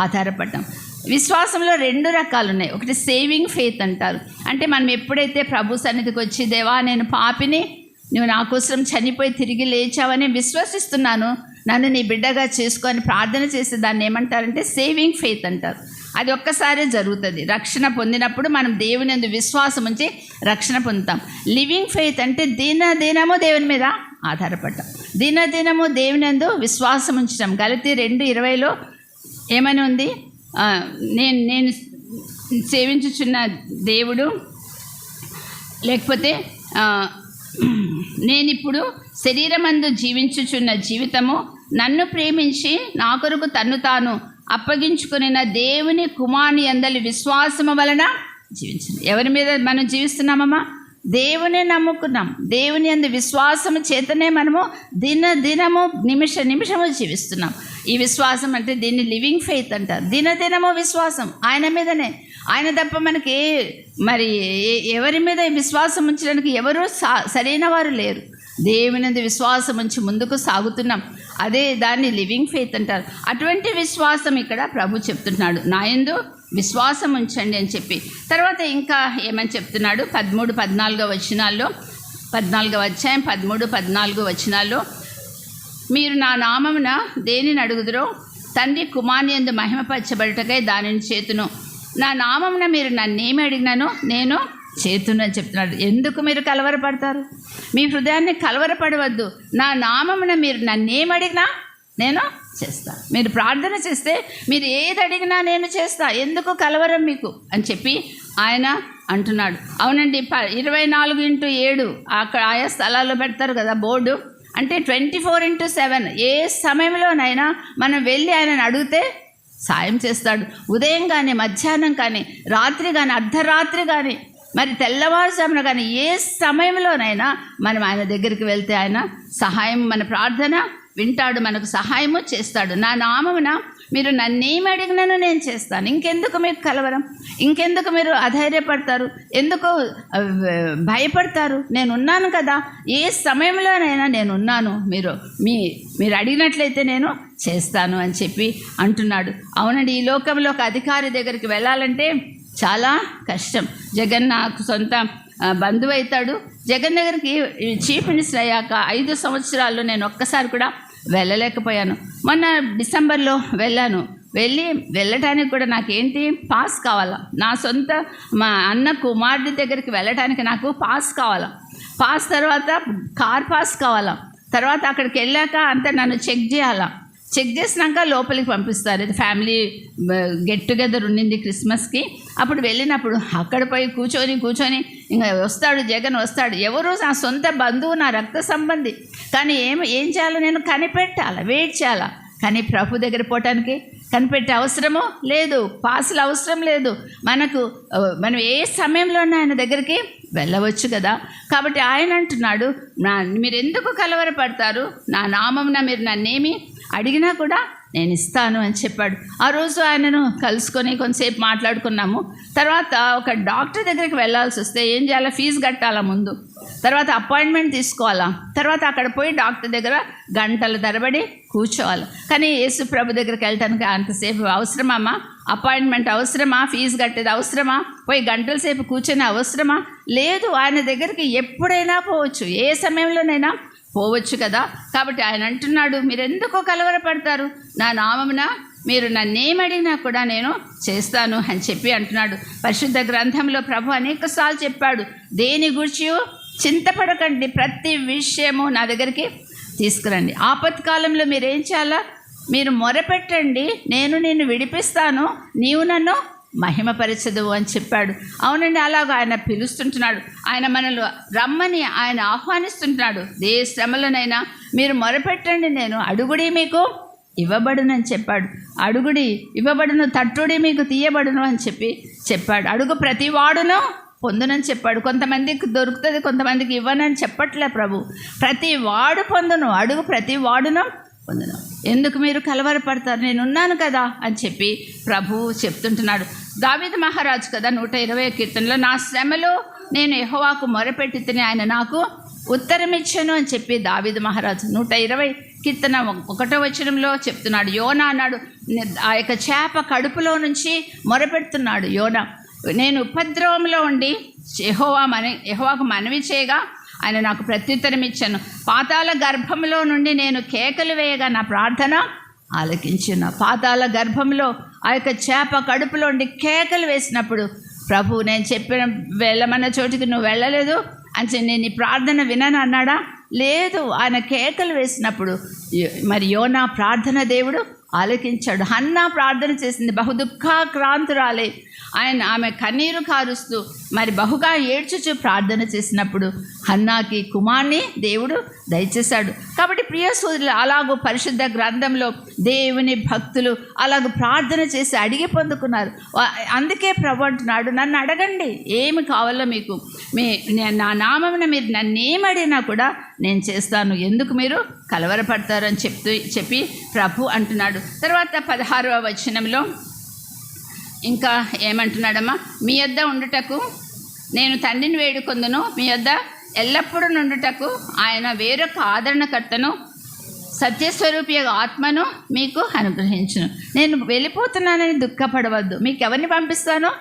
ఆధారపడతాం. విశ్వాసంలో 2 రకాలు ఉన్నాయి. ఒకటి సేవింగ్ ఫెయిత్ అంటారు. అంటే మనం ఎప్పుడైతే ప్రభు సన్నిధికి వచ్చి, దేవా నేను పాపిని, నువ్వు నా కోసం చనిపోయి తిరిగి లేచావని విశ్వసిస్తున్నాను, నన్ను నీ బిడ్డగా చేసుకొని ప్రార్థన చేసే దాన్ని ఏమంటారంటే సేవింగ్ ఫెయిత్ అంటారు. అది ఒక్కసారే జరుగుతుంది. రక్షణ పొందినప్పుడు మనం దేవుని యందు విశ్వాసం ఉంచి రక్షణ పొందుతాం. లివింగ్ ఫెయిత్ అంటే దినము దేవుని మీద ఆధారపడటం, దినము దేవుని యందు విశ్వాసం ఉంచడం. గలతీ 2:20లో ఏమని ఉంది? నేను సేవించుచున్న దేవుడు, లేకపోతే నేనిప్పుడు శరీరమందు జీవించుచున్న జీవితము నన్ను ప్రేమించి నా కొరకు తన్ను తాను అప్పగించుకున్న దేవుని కుమారుని యందలి విశ్వాసము వలన జీవించింది. ఎవరి మీద మనం జీవిస్తున్నామమ్మా? దేవుని నమ్ముకున్నాం, దేవుని యందు విశ్వాసము చేతనే మనము దినము నిమిషము జీవిస్తున్నాం. ఈ విశ్వాసం అంటే దీన్ని లివింగ్ ఫెయిత్ అంటారు. దినము విశ్వాసం ఆయన మీదనే, ఆయన తప్ప మనకి మరి ఎవరి మీద విశ్వాసం ఉంచడానికి ఎవరూ సరైన వారు లేరు. దేవుని విశ్వాసం ఉంచి ముందుకు సాగుతున్నాం. అదే దాన్ని లివింగ్ ఫెయిత్ అంటారు. అటువంటి విశ్వాసం ఇక్కడ ప్రభు చెప్తున్నాడు, నా యందు విశ్వాసం ఉంచండి అని చెప్పి. తర్వాత ఇంకా ఏమని చెప్తున్నాడు 13-14 వచనాల్లో, 14వ అధ్యాయం 13-14 వచనాల్లో, మీరు నా నామమున దేనిని అడుగుదురో తండ్రి కుమారుని యందు మహిమపరచబడుటకై దానిని చేతును. నా నామమున మీరు నన్నేమి అడిగినానో నేను చేతును అని చెప్తున్నాడు. ఎందుకు మీరు కలవరపడతారు? మీ హృదయాన్ని కలవరపడవద్దు. నా నామమున మీరు నన్నేమి అడిగినా నేను చేస్తా. మీరు ప్రార్థన చేస్తే మీరు ఏది అడిగినా నేను చేస్తా, ఎందుకు కలవరం మీకు అని చెప్పి ఆయన అంటున్నాడు. అవునండి, 24x7 అక్కడ ఆయా స్థలాల్లో పెడతారు కదా బోర్డు, అంటే 24x7 ఏ సమయంలోనైనా మనం వెళ్ళి ఆయనను అడిగితే సాయం చేస్తాడు. ఉదయం కానీ, మధ్యాహ్నం కానీ, రాత్రి కానీ, అర్ధరాత్రి కానీ, మరి తెల్లవారుజామున కానీ, ఏ సమయంలోనైనా మనం ఆయన దగ్గరికి వెళ్తే ఆయన సహాయం, మన ప్రార్థన వింటాడు, మనకు సహాయము చేస్తాడు. నా నామమున మీరు నన్నేమి అడిగినానో నేను చేస్తాను. ఇంకెందుకు మీకు కలవరం? ఇంకెందుకు మీరు అధైర్యపడతారు? ఎందుకు భయపడతారు? నేనున్నాను కదా, ఏ సమయంలోనైనా నేనున్నాను. మీరు అడిగినట్లయితే నేను చేస్తాను అని చెప్పి అంటున్నాడు. అవునండి, ఈ లోకంలో ఒక అధికారి దగ్గరికి వెళ్ళాలంటే చాలా కష్టం. జగన్ నాకు సొంత బంధువు అవుతాడు. జగన్ దగ్గరికి చీఫ్ మినిస్టర్ అయ్యాక 5 సంవత్సరాల్లో నేను ఒక్కసారి కూడా వెళ్ళలేకపోయాను. మొన్న డిసెంబర్లో వెళ్ళటానికి కూడా నాకేంటి పాస్ కావాలా. నా సొంత మా అన్న కుమారుడి దగ్గరికి వెళ్ళటానికి నాకు పాస్ కావాలా. పాస్ తర్వాత కార్ పాస్ కావాలా. తర్వాత అక్కడికి వెళ్ళాక అంతా నన్ను చెక్ చేయాలా. చెక్ చేసినాక లోపలికి పంపిస్తారు. ఇది ఫ్యామిలీ గెట్ టుగెదర్ ఉండింది క్రిస్మస్కి. అప్పుడు వెళ్ళినప్పుడు అక్కడ పోయి కూర్చొని ఇంకా వస్తాడు, జగన్ వస్తాడు. ఎవరు? నా సొంత బంధువు, నా రక్త సంబంధి. కానీ ఏం చేయాలో నేను కనిపెట్టాలా, వెయిట్ చేయాలా. కానీ ప్రభు దగ్గర పోవటానికి కనిపెట్టే అవసరము లేదు, పాసులు అవసరం లేదు. మనం ఏ సమయంలోనే ఆయన దగ్గరికి వెళ్ళవచ్చు కదా. కాబట్టి ఆయన అంటున్నాడు, మీరు ఎందుకు కలవరపడతారు? నా నామమున మీరు నన్నేమి అడిగినా కూడా నేను ఇస్తాను అని చెప్పాడు. ఆ రోజు ఆయనను కలుసుకొని కొంతసేపు మాట్లాడుకున్నాము. తర్వాత ఒక డాక్టర్ దగ్గరికి వెళ్ళాల్సి వస్తే ఏం చేయాలా? ఫీజు కట్టాలా ముందు, తర్వాత అపాయింట్మెంట్ తీసుకోవాలా, తర్వాత అక్కడ పోయి డాక్టర్ దగ్గర గంటల తరబడి కూర్చోవాలి. కానీ యేసు ప్రభు దగ్గరికి వెళ్ళటానికి అంతసేపు అవసరమా? అపాయింట్మెంట్ అవసరమా? ఫీజు కట్టేది అవసరమా? పోయి గంటల సేపు కూర్చొని అవసరమా? లేదు. ఆయన దగ్గరికి ఎప్పుడైనా పోవచ్చు, ఏ సమయంలోనైనా పోవచ్చు కదా. కాబట్టి ఆయన అంటున్నాడు, మీరు ఎందుకో కలవరపడతారు? నా నామమున మీరు నన్నేమడిగినా కూడా నేను చేస్తాను అని చెప్పి అంటున్నాడు. పరిశుద్ధ గ్రంథంలో ప్రభు అనేకసార్లు చెప్పాడు, దేని గురించి చింతపడకండి, ప్రతి విషయము నా దగ్గరికి తీసుకురండి. ఆపత్కాలంలో మీరేం చేయాలా? మీరు మొరపెట్టండి, నేను నిన్ను విడిపిస్తాను, నీవు నన్ను మహిమపరచదు అని చెప్పాడు. అవునండి, అలాగ ఆయన పిలుస్తుంటున్నాడు. ఆయన మనల్ని రమ్మని ఆయన ఆహ్వానిస్తుంటున్నాడు. ఏ శ్రమలోనైనా మీరు మొరపెట్టండి, నేను అడుగుడి మీకు ఇవ్వబడునని చెప్పాడు. అడుగుడి ఇవ్వబడును, తట్టుడి మీకు తీయబడును అని చెప్పాడు. అడుగు ప్రతి వాడును పొందునని చెప్పాడు. కొంతమందికి దొరుకుతుంది, కొంతమందికి ఇవ్వనని చెప్పట్లే ప్రభు. ప్రతి వాడు పొందును, అడుగు ప్రతి వాడును పొందును. ఎందుకు మీరు కలవరపడతారు? నేనున్నాను కదా అని చెప్పి ప్రభువు చెప్తుంటున్నాడు. దావీదు మహారాజు కదా 120 కీర్తనలో, నా శ్రమలో నేను యెహోవాకు మొరపెట్టి తిని ఆయన నాకు ఉత్తరం ఇచ్చాను అని చెప్పి దావీదు మహారాజు 120 కీర్తన 1వ వచనంలో చెప్తున్నాడు. యోనా అన్నాడు, ఆ యొక్క చేప కడుపులో నుంచి మొరపెడుతున్నాడు యోనా. నేను ఉపద్రవంలో ఉండి యెహోవాకు మనవి చేయగా ఆయన నాకు ప్రత్యుత్తరం ఇచ్చాను. పాతాళ గర్భంలో నుండి నేను కేకలు వేయగా నా ప్రార్థన ఆలకించిన. పాతాళ గర్భంలో ఆ యొక్క చేప కడుపులో ఉండి కేకలు వేసినప్పుడు ప్రభు, నేను చెప్పిన వెళ్ళమన్న చోటికి నువ్వు వెళ్ళలేదు అని నేను నీ ప్రార్థన వినను అన్నాడా? లేదు. ఆయన కేకలు వేసినప్పుడు మరి యోనా ప్రార్థన దేవుడు ఆలకించాడు. హన్నా ప్రార్థన చేసింది, బహుదుఃఖాక్రాంతురాలే. ఆమె కన్నీరు కారుస్తూ మరి బహుగా ఏడ్చుచు ప్రార్థన చేసినప్పుడు హన్నాకి కుమార్ని దేవుడు దయచేశాడు. కాబట్టి ప్రియ సోదరులు, అలాగూ పరిశుద్ధ గ్రంథంలో దేవుని భక్తులు అలాగూ ప్రార్థన చేసి అడిగి పొందుకున్నారు. అందుకే ప్రభు అంటున్నాడు, నన్ను అడగండి ఏమి కావాలో మీకు, నా నామమున మీరు నన్నేమడినా కూడా నేను చేస్తాను, ఎందుకు మీరు కలవరపడతారు అని చెప్పి ప్రభు అంటున్నాడు. తర్వాత 16వ వచనంలో ఇంకా ఏమంటున్నాడమ్మా, మీ యొద్ద ఉండుటకు నేను తండ్రిని వేడుకొందును, మీ యొద్ద ఎల్లప్పుడూ నుండుటకు ఆయన వేరొక ఆదరణకర్తను సత్యస్వరూపి ఆత్మను మీకు అనుగ్రహించును. నేను వెళ్ళిపోతున్నానని దుఃఖపడవద్దు. మీకు ఎవరిని పంపిస్తాను?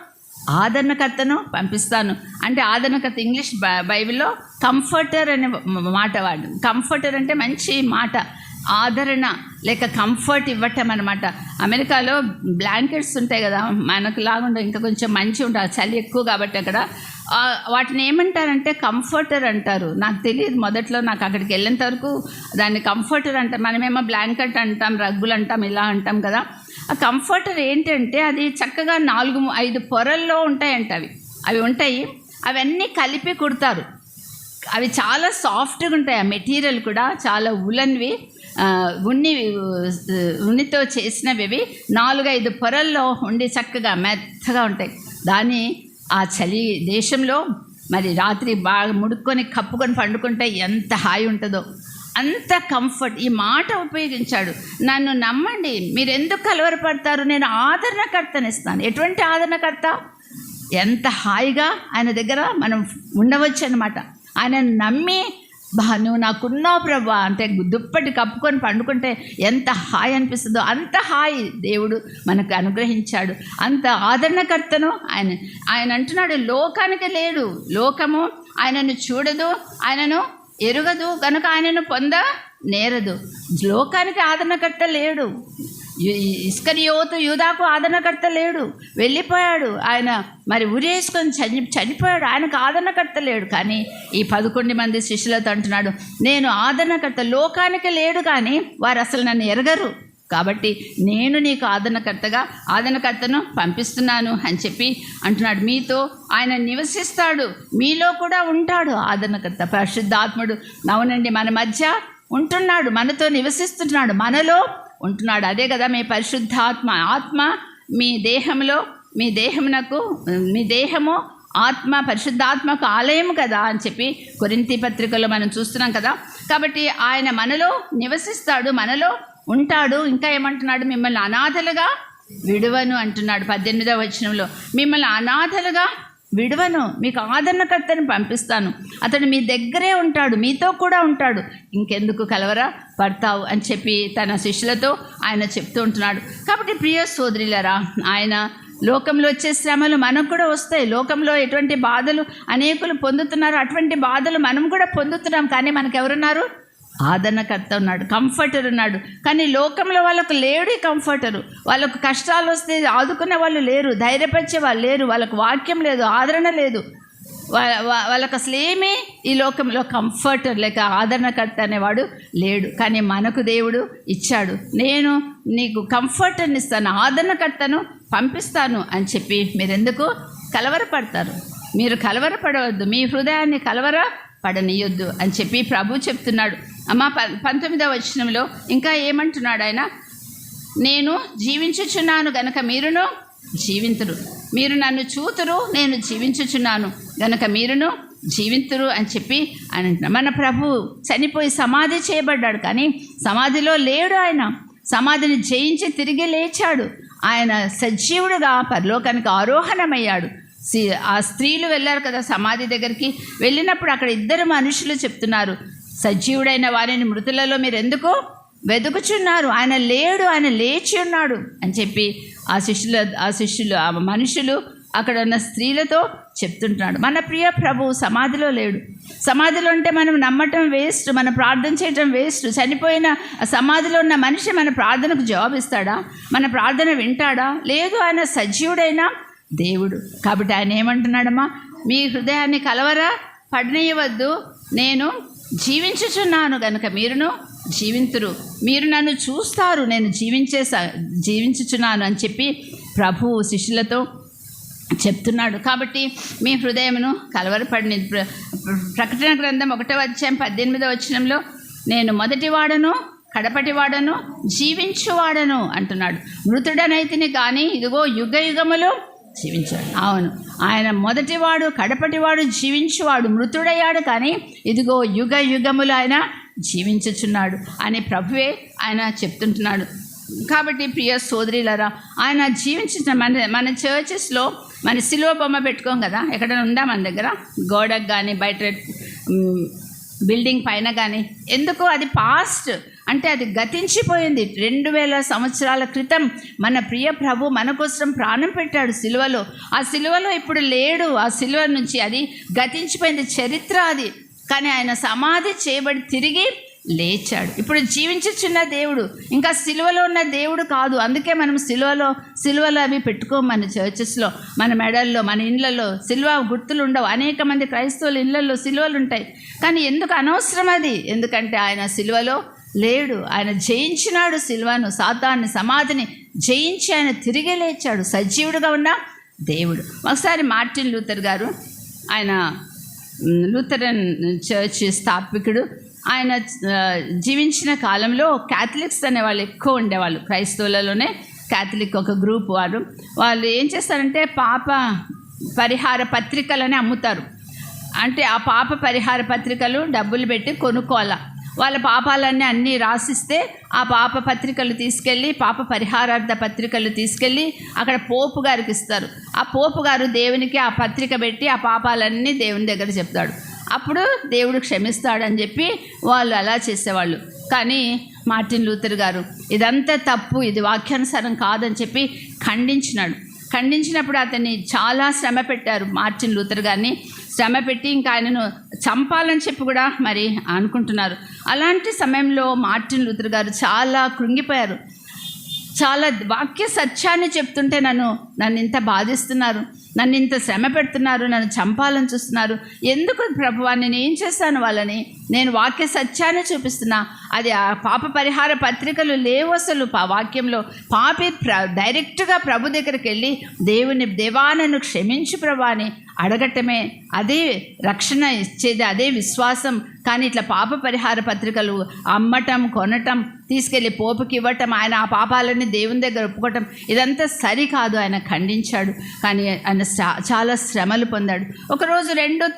ఆదరణకర్తను పంపిస్తాను. అంటే ఆదరణకర్త ఇంగ్లీష్ బైబిల్లో కంఫర్టర్ అనే మాట వాడు. కంఫర్టర్ అంటే మంచి మాట, ఆదరణ లేక కంఫర్ట్ ఇవ్వటం అనమాట. అమెరికాలో బ్లాంకెట్స్ ఉంటాయి కదా, మనకు లాగుండే ఇంకా కొంచెం మంచి ఉంటుంది, చలి ఎక్కువ కాబట్టి అక్కడ వాటిని ఏమంటారంటే కంఫర్టర్ అంటారు. నాకు తెలియదు మొదట్లో, నాకు అక్కడికి వెళ్ళేంత వరకు దాన్ని కంఫర్టర్ అంటారు. మనమేమో బ్లాంకెట్ అంటాం, రగ్గులు అంటాం, ఇలా అంటాం కదా. ఆ కంఫర్టర్ ఏంటంటే అది చక్కగా 4-5 పొరల్లో ఉంటాయంట. అవి ఉంటాయి, అవన్నీ కలిపి కుడతారు. అవి చాలా సాఫ్ట్గా ఉంటాయి. ఆ మెటీరియల్ కూడా చాలా ఉలన్వి, ఉన్నితో చేసినవి. 4-5 పొరల్లో ఉండి చక్కగా మెత్తగా ఉంటాయి. దాన్ని ఆ చలి దేశంలో మరి రాత్రి బాగా ముడుక్కొని కప్పుకొని పండుకుంటే ఎంత హాయి ఉంటుందో అంత కంఫర్ట్. ఈ మాట ఉపయోగించాడు. నన్ను నమ్మండి, మీరు ఎందుకు కలవరపడతారు, నేను ఆదరణకర్తనిస్తాను. ఎటువంటి ఆదరణకర్త? ఎంత హాయిగా ఆయన దగ్గర మనం ఉండవచ్చు అన్నమాట. ఆయన నమ్మి నువ్వు నాకున్నావు ప్రభా అంటే దుప్పటి కప్పుకొని పండుకుంటే ఎంత హాయి అనిపిస్తుందో అంత హాయి దేవుడు మనకు అనుగ్రహించాడు. అంత ఆదరణకర్తను ఆయన అంటున్నాడు. లోకానికి లేడు, లోకము ఆయనను చూడదు, ఆయనను ఎరుగదు, కనుక ఆయనను నేరదు. లోకానికి ఆదరణకర్త లేడు. ఇస్కరియోతు యూదాకు ఆదరణకర్త లేడు, వెళ్ళిపోయాడు. ఆయన మరి ఉరేసుకొని చనిపోయాడు, ఆయనకు ఆదరణకర్త లేడు. కానీ ఈ 11 మంది శిష్యులతో అంటున్నాడు, నేను ఆదరణకర్త. లోకానికి లేడు కానీ వారు అసలు నన్ను ఎరగరు, కాబట్టి నేను నీకు ఆదరణకర్తను పంపిస్తున్నాను అని చెప్పి అంటున్నాడు. మీతో ఆయన నివసిస్తాడు, మీలో కూడా ఉంటాడు ఆదరణకర్త. పరిశుద్ధాత్ముడు అవునండి మన మధ్య ఉంటున్నాడు, మనతో నివసిస్తున్నాడు, మనలో ఉంటున్నాడు. అదే కదా మీ పరిశుద్ధాత్మ. ఆత్మ మీ దేహము ఆత్మ పరిశుద్ధాత్మకు ఆలయం కదా అని చెప్పి కొరింథీ పత్రికలో మనం చూస్తున్నాం కదా. కాబట్టి ఆయన మనలో నివసిస్తాడు, మనలో ఉంటాడు. ఇంకా ఏమంటున్నాడు? మిమ్మల్ని అనాథలుగా విడువను అంటున్నాడు 18వ వచనంలో. మిమ్మల్ని అనాథలుగా విడువను, మీకు ఆదరణకర్తని పంపిస్తాను. అతడు మీ దగ్గరే ఉంటాడు, మీతో కూడా ఉంటాడు. ఇంకెందుకు కలవర పడతావు అని చెప్పి తన శిష్యులతో ఆయన చెప్తూ ఉంటున్నాడు. కాబట్టి ప్రియ సోదరులారా, ఆయన లోకంలో వచ్చే శ్రమలు మనకు కూడా వస్తాయి. లోకంలో ఎటువంటి బాధలు అనేకులు పొందుతున్నారు, అటువంటి బాధలు మనం కూడా పొందుతున్నాం. కానీ మనకెవరున్నారు? ఆదరణకర్త ఉన్నాడు, కంఫర్టర్ ఉన్నాడు. కానీ లోకంలో వాళ్ళకు లేడు ఈ కంఫర్టరు. వాళ్ళకు కష్టాలు వస్తే ఆదుకునే వాళ్ళు లేరు, ధైర్యపరిచే వాళ్ళు లేరు, వాళ్ళకు వాక్యం లేదు, ఆదరణ లేదు. వాళ్ళకు అసలు ఏమీ ఈ లోకంలో కంఫర్టర్ లేక ఆదరణకర్త అనేవాడు లేడు. కానీ మనకు దేవుడు ఇచ్చాడు. నేను నీకు కంఫర్టర్ని ఇస్తాను, ఆదరణకర్తను పంపిస్తాను అని చెప్పి మీరెందుకు కలవరపడతారు? మీరు కలవరపడవద్దు, మీ హృదయాన్ని కలవరపడనీయొద్దు అని చెప్పి ప్రభు చెప్తున్నాడు. అమ్మ 19వ వచనంలో ఇంకా ఏమంటున్నాడు ఆయన? నేను జీవించుచున్నాను గనక మీరును జీవింతురు, మీరు నన్ను చూతురు, నేను జీవించుచున్నాను గనక మీరును జీవింతురు అని చెప్పి ఆయన అంటున్నాడు. మన ప్రభు చనిపోయి సమాధి చేయబడ్డాడు, కానీ సమాధిలో లేడు. ఆయన సమాధిని జయించి తిరిగి లేచాడు. ఆయన సజీవుడుగా పరలోకానికి ఆరోహణమయ్యాడు. ఆ స్త్రీలు వెళ్ళారు కదా సమాధి దగ్గరికి. వెళ్ళినప్పుడు అక్కడ 2 మనుషులు చెప్తున్నారు, సజీవుడైన వారిని మృతులలో మీరు ఎందుకు వెతుకుచున్నారు? ఆయన లేడు, ఆయన లేచి ఉన్నాడు అని చెప్పి ఆ మనుషులు అక్కడ ఉన్న స్త్రీలతో చెప్తుంటున్నాడు. మన ప్రియ ప్రభు సమాధిలో లేడు. సమాధిలో ఉంటే మనం నమ్మటం వేస్ట్, మనం ప్రార్థన చేయటం వేస్ట్. చనిపోయిన సమాధిలో ఉన్న మనిషి మన ప్రార్థనకు జవాబు ఇస్తాడా? మన ప్రార్థన వింటాడా? లేదు, ఆయన సజీవుడైన దేవుడు. కాబట్టి ఆయన ఏమంటున్నాడమ్మా? మీ హృదయాన్ని పడనీయవద్దు, నేను జీవించుచున్నాను గనుక మీరును జీవింతురు, మీరు నన్ను చూస్తారు, నేను జీవించుచున్నాను అని చెప్పి ప్రభువు శిష్యులతో చెప్తున్నాడు. కాబట్టి మీ హృదయమును కలవరపడిన. ప్రకటన గ్రంథం 1వ అధ్యాయం 18వ వచనంలో నేను మొదటివాడను కడపటివాడను జీవించువాడను అంటున్నాడు. మృతుడనైతిని కానీ ఇదిగో యుగ యుగములు జీవించాడు. అవును, ఆయన మొదటివాడు కడపటివాడు జీవించువాడు. మృతుడయ్యాడు కానీ ఇదిగో యుగ యుగములు ఆయన జీవించుచున్నాడు అని ప్రభువే ఆయన చెప్తుంటున్నాడు. కాబట్టి ప్రియ సోదరులారా, ఆయన జీవించిన మన చర్చెస్లో మన సిలువ బొమ్మ పెట్టుకోం కదా, ఎక్కడైనా ఉందా మన దగ్గర? గోడకు కానీ బయట బిల్డింగ్ పైన కానీ. ఎందుకు? అది పాస్ట్, అంటే అది గతించిపోయింది. 2000 సంవత్సరాల క్రితం మన ప్రియ ప్రభు మన కోసం ప్రాణం పెట్టాడు సిలువలో. ఆ సిలువలో ఇప్పుడు లేడు. ఆ సిలువ నుంచి అది గతించిపోయింది, చరిత్ర అది. కానీ ఆయన సమాధి చేయబడి తిరిగి లేచాడు. ఇప్పుడు జీవించుచున్న దేవుడు, ఇంకా సిలువలో ఉన్న దేవుడు కాదు. అందుకే మనం సిలువలో అవి పెట్టుకోం. మన చర్చెస్లో, మన మెడల్లో, మన ఇళ్ళల్లో సిలువ గుర్తులు ఉండవు. అనేక మంది క్రైస్తవుల ఇళ్ళల్లో సిలువలు ఉంటాయి. కానీ ఎందుకు అనవసరం అది? ఎందుకంటే ఆయన సిలువలో లేడు. ఆయన జయించినాడు సిలువను, సాతాన్ని, సమాధిని జయించి ఆయన తిరిగి లేచాడు. సజీవుడుగా ఉన్న దేవుడు. ఒకసారి మార్టిన్ లూథర్ గారు, ఆయన లూథరన్ చర్చ్ స్థాపికుడు. ఆయన జీవించిన కాలంలో క్యాథలిక్స్ అనేవాళ్ళు ఎక్కువ ఉండేవాళ్ళు. క్రైస్తవులలోనే క్యాథలిక్ ఒక గ్రూప్ వాళ్ళు ఏం చేస్తారంటే పాప పరిహార పత్రికలని అమ్ముతారు. అంటే ఆ పాప పరిహార పత్రికలు డబ్బులు పెట్టి కొనుక్కోవాలా. వాళ్ళ పాపాలన్నీ అన్నీ రాసిస్తే ఆ పాప పత్రికలు తీసుకెళ్ళి, పాప పరిహారార్థ పత్రికలు తీసుకెళ్ళి అక్కడ పోపు గారికి ఇస్తారు. ఆ పోపు గారు దేవునికి ఆ పత్రిక పెట్టి ఆ పాపాలన్నీ దేవుని దగ్గర చెప్తాడు. అప్పుడు దేవుడు క్షమిస్తాడని చెప్పి వాళ్ళు అలా చేసేవాళ్ళు. కానీ మార్టిన్ లూథర్ గారు ఇదంతా తప్పు, ఇది వాక్యానుసారం కాదని చెప్పి ఖండించినప్పుడు అతన్ని చాలా శ్రమ పెట్టారు. మార్టిన్ లూథర్ గారిని శ్రమ పెట్టి ఇంకా ఆయనను చంపాలని చెప్పి కూడా మరి అనుకుంటున్నారు. అలాంటి సమయంలో మార్టిన్ లూథర్ గారు చాలా కృంగిపోయారు. చాలా వాక్య సత్యాన్ని చెప్తుంటే నన్ను ఇంత బాధిస్తున్నారు, నన్ను ఇంత శ్రమ పెడుతున్నారు, నన్ను చంపాలని చూస్తున్నారు. ఎందుకు ప్రభువా, నేను ఏం చేశాను వాళ్ళని? నేను వాక్య సత్యాన్ని చూపిస్తున్నా. అది ఆ పాప పరిహార పత్రికలు లేవు అసలు. వాక్యంలో పాపి డైరెక్ట్గా ప్రభు దగ్గరికి వెళ్ళి దేవా నన్ను క్షమించు ప్రభా అని అడగటమే, అదే రక్షణ ఇచ్చేది, అదే విశ్వాసం. కానీ ఇట్లా పాప పరిహార పత్రికలు అమ్మటం, కొనటం, తీసుకెళ్ళి పోపుకి ఇవ్వటం, ఆయన ఆ పాపాలన్నీ దేవుని దగ్గర ఒప్పుకోవటం, ఇదంతా సరికాదు. ఆయన ఖండించాడు. కానీ ఆయన చాలా శ్రమలు పొందాడు. ఒకరోజు 2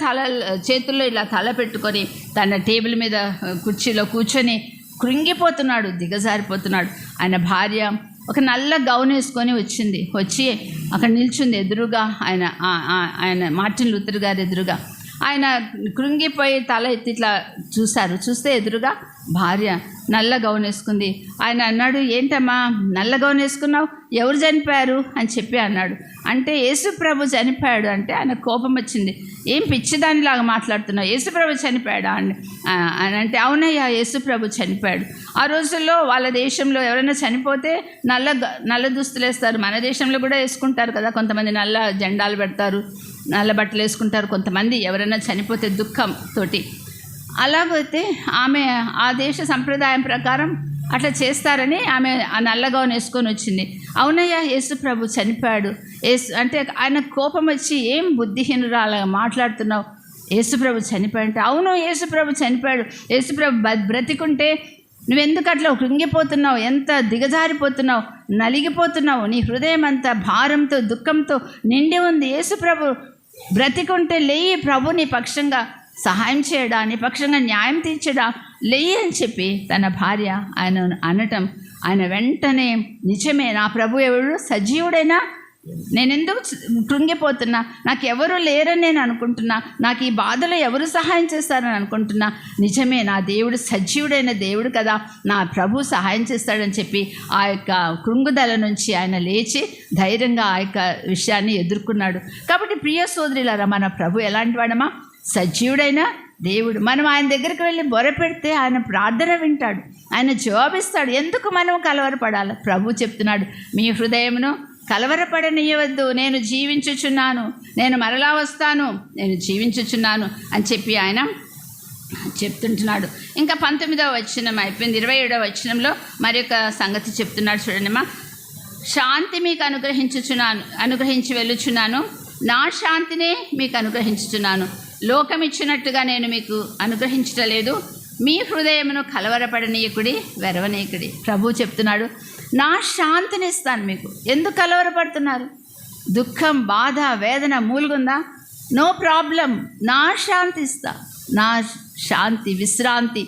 చేతుల్లో ఇలా తల పెట్టుకొని తన టేబుల్ మీద కుర్చీలో కూర్చొని కృంగిపోతున్నాడు, దిగజారిపోతున్నాడు. ఆయన భార్య ఒక నల్ల గౌన్ వేసుకొని వచ్చి అక్కడ నిల్చుంది ఎదురుగా. ఆయన మార్టిన్ లూథర్ గారు ఎదురుగా. ఆయన కృంగిపోయి తల ఎత్తి ఇట్లా చూస్తే ఎదురుగా భార్య నల్ల గౌన్ వేసుకుంది. ఆయన అన్నాడు, ఏంటమ్మా నల్ల గౌన్ వేసుకున్నావు, ఎవరు చనిపోయారు అని చెప్పి అన్నాడు. అంటే యేసు ప్రభు చనిపోయాడు అంటే ఆయన కోపం వచ్చింది. ఏం పిచ్చిదానిలాగా మాట్లాడుతున్నావు, యేసు ప్రభు చనిపోయాడా అని అంటే, అవునయ్యా యేసు ప్రభు చనిపోయాడు. ఆ రోజుల్లో వాళ్ళ దేశంలో ఎవరైనా చనిపోతే నల్ల దుస్తులు వేస్తారు. మన దేశంలో కూడా వేసుకుంటారు కదా, కొంతమంది నల్ల జెండాలు పెడతారు, నల్ల బట్టలు వేసుకుంటారు కొంతమంది ఎవరైనా చనిపోతే దుఃఖంతోటి. అలాగైతే ఆమె ఆ దేశ సంప్రదాయం ప్రకారం అట్లా చేస్తారని ఆమె ఆ నల్లగౌన్ వేసుకొని వచ్చింది. అవునయ్యా యేసు ప్రభు చనిపోయాడు అంటే ఆయన కోపం వచ్చి, ఏం బుద్ధిహీనురాలుగా మాట్లాడుతున్నావు, యేసు ప్రభు చనిపోయాడు అంటే, అవును యేసు ప్రభు చనిపోయాడు, యేసు ప్రభు బ్రతికుంటే నువ్వెందుకు అట్లా కృంగిపోతున్నావు, ఎంత దిగజారిపోతున్నావు, నలిగిపోతున్నావు, నీ హృదయం అంతా భారంతో దుఃఖంతో నిండి ఉంది. యేసు ప్రభు బ్రతికుంటే లేయి, ప్రభు నీ పక్షంగా సహాయం చేయడా, నీ పక్షంగా న్యాయం తీర్చడా, లేయి అని చెప్పి తన భార్య ఆయన అనటం, ఆయన వెంటనే నిజమే, నా ప్రభు ఎవడు సజీవుడైనా, నేనెందుకు కృంగిపోతున్నా, నాకు ఎవరు లేరని నేను అనుకుంటున్నా, నాకు ఈ బాధలో ఎవరు సహాయం చేస్తారని అనుకుంటున్నా, నిజమే నా దేవుడు సజీవుడైన దేవుడు కదా, నా ప్రభు సహాయం చేస్తాడని చెప్పి ఆ యొక్క కృంగుదల నుంచి ఆయన లేచి ధైర్యంగా ఆ యొక్క విషయాన్ని ఎదుర్కొన్నాడు. కాబట్టి ప్రియ సోదరులారా, మన ప్రభు ఎలాంటి వాడమా, సజీవుడైన దేవుడు. మనం ఆయన దగ్గరికి వెళ్ళి మొరపెడితే ఆయన ప్రార్థన వింటాడు, ఆయన జవాబిస్తాడు. ఎందుకు మనం కలవరపడాలి? ప్రభు చెప్తున్నాడు, మీ హృదయమును కలవరపడనీయవద్దు, నేను జీవించుచున్నాను, నేను మరలా వస్తాను, నేను జీవించుచున్నాను అని చెప్పి ఆయన చెప్తుంటున్నాడు. ఇంకా 19వ వచనం అయిపోయింది. 27వ వచనంలో మరి ఒక సంగతి చెప్తున్నాడు చూడండిమ్మా. శాంతి మీకు అనుగ్రహించి వెళ్ళుచున్నాను, నా శాంతినే మీకు అనుగ్రహించుచున్నాను, లోకం ఇచ్చినట్టుగా నేను మీకు అనుగ్రహించటలేదు, మీ హృదయమును కలవరపడనీయకుడి, వెరవనీయకుడి. ప్రభు చెప్తున్నాడు, నా శాంతిని ఇస్తాను మీకు. ఎందుకు కలవరపడుతున్నారు? దుఃఖం, బాధ, వేదన మూలుగుందా? నో ప్రాబ్లం, నా శాంతి ఇస్తా, నా శాంతి, విశ్రాంతి,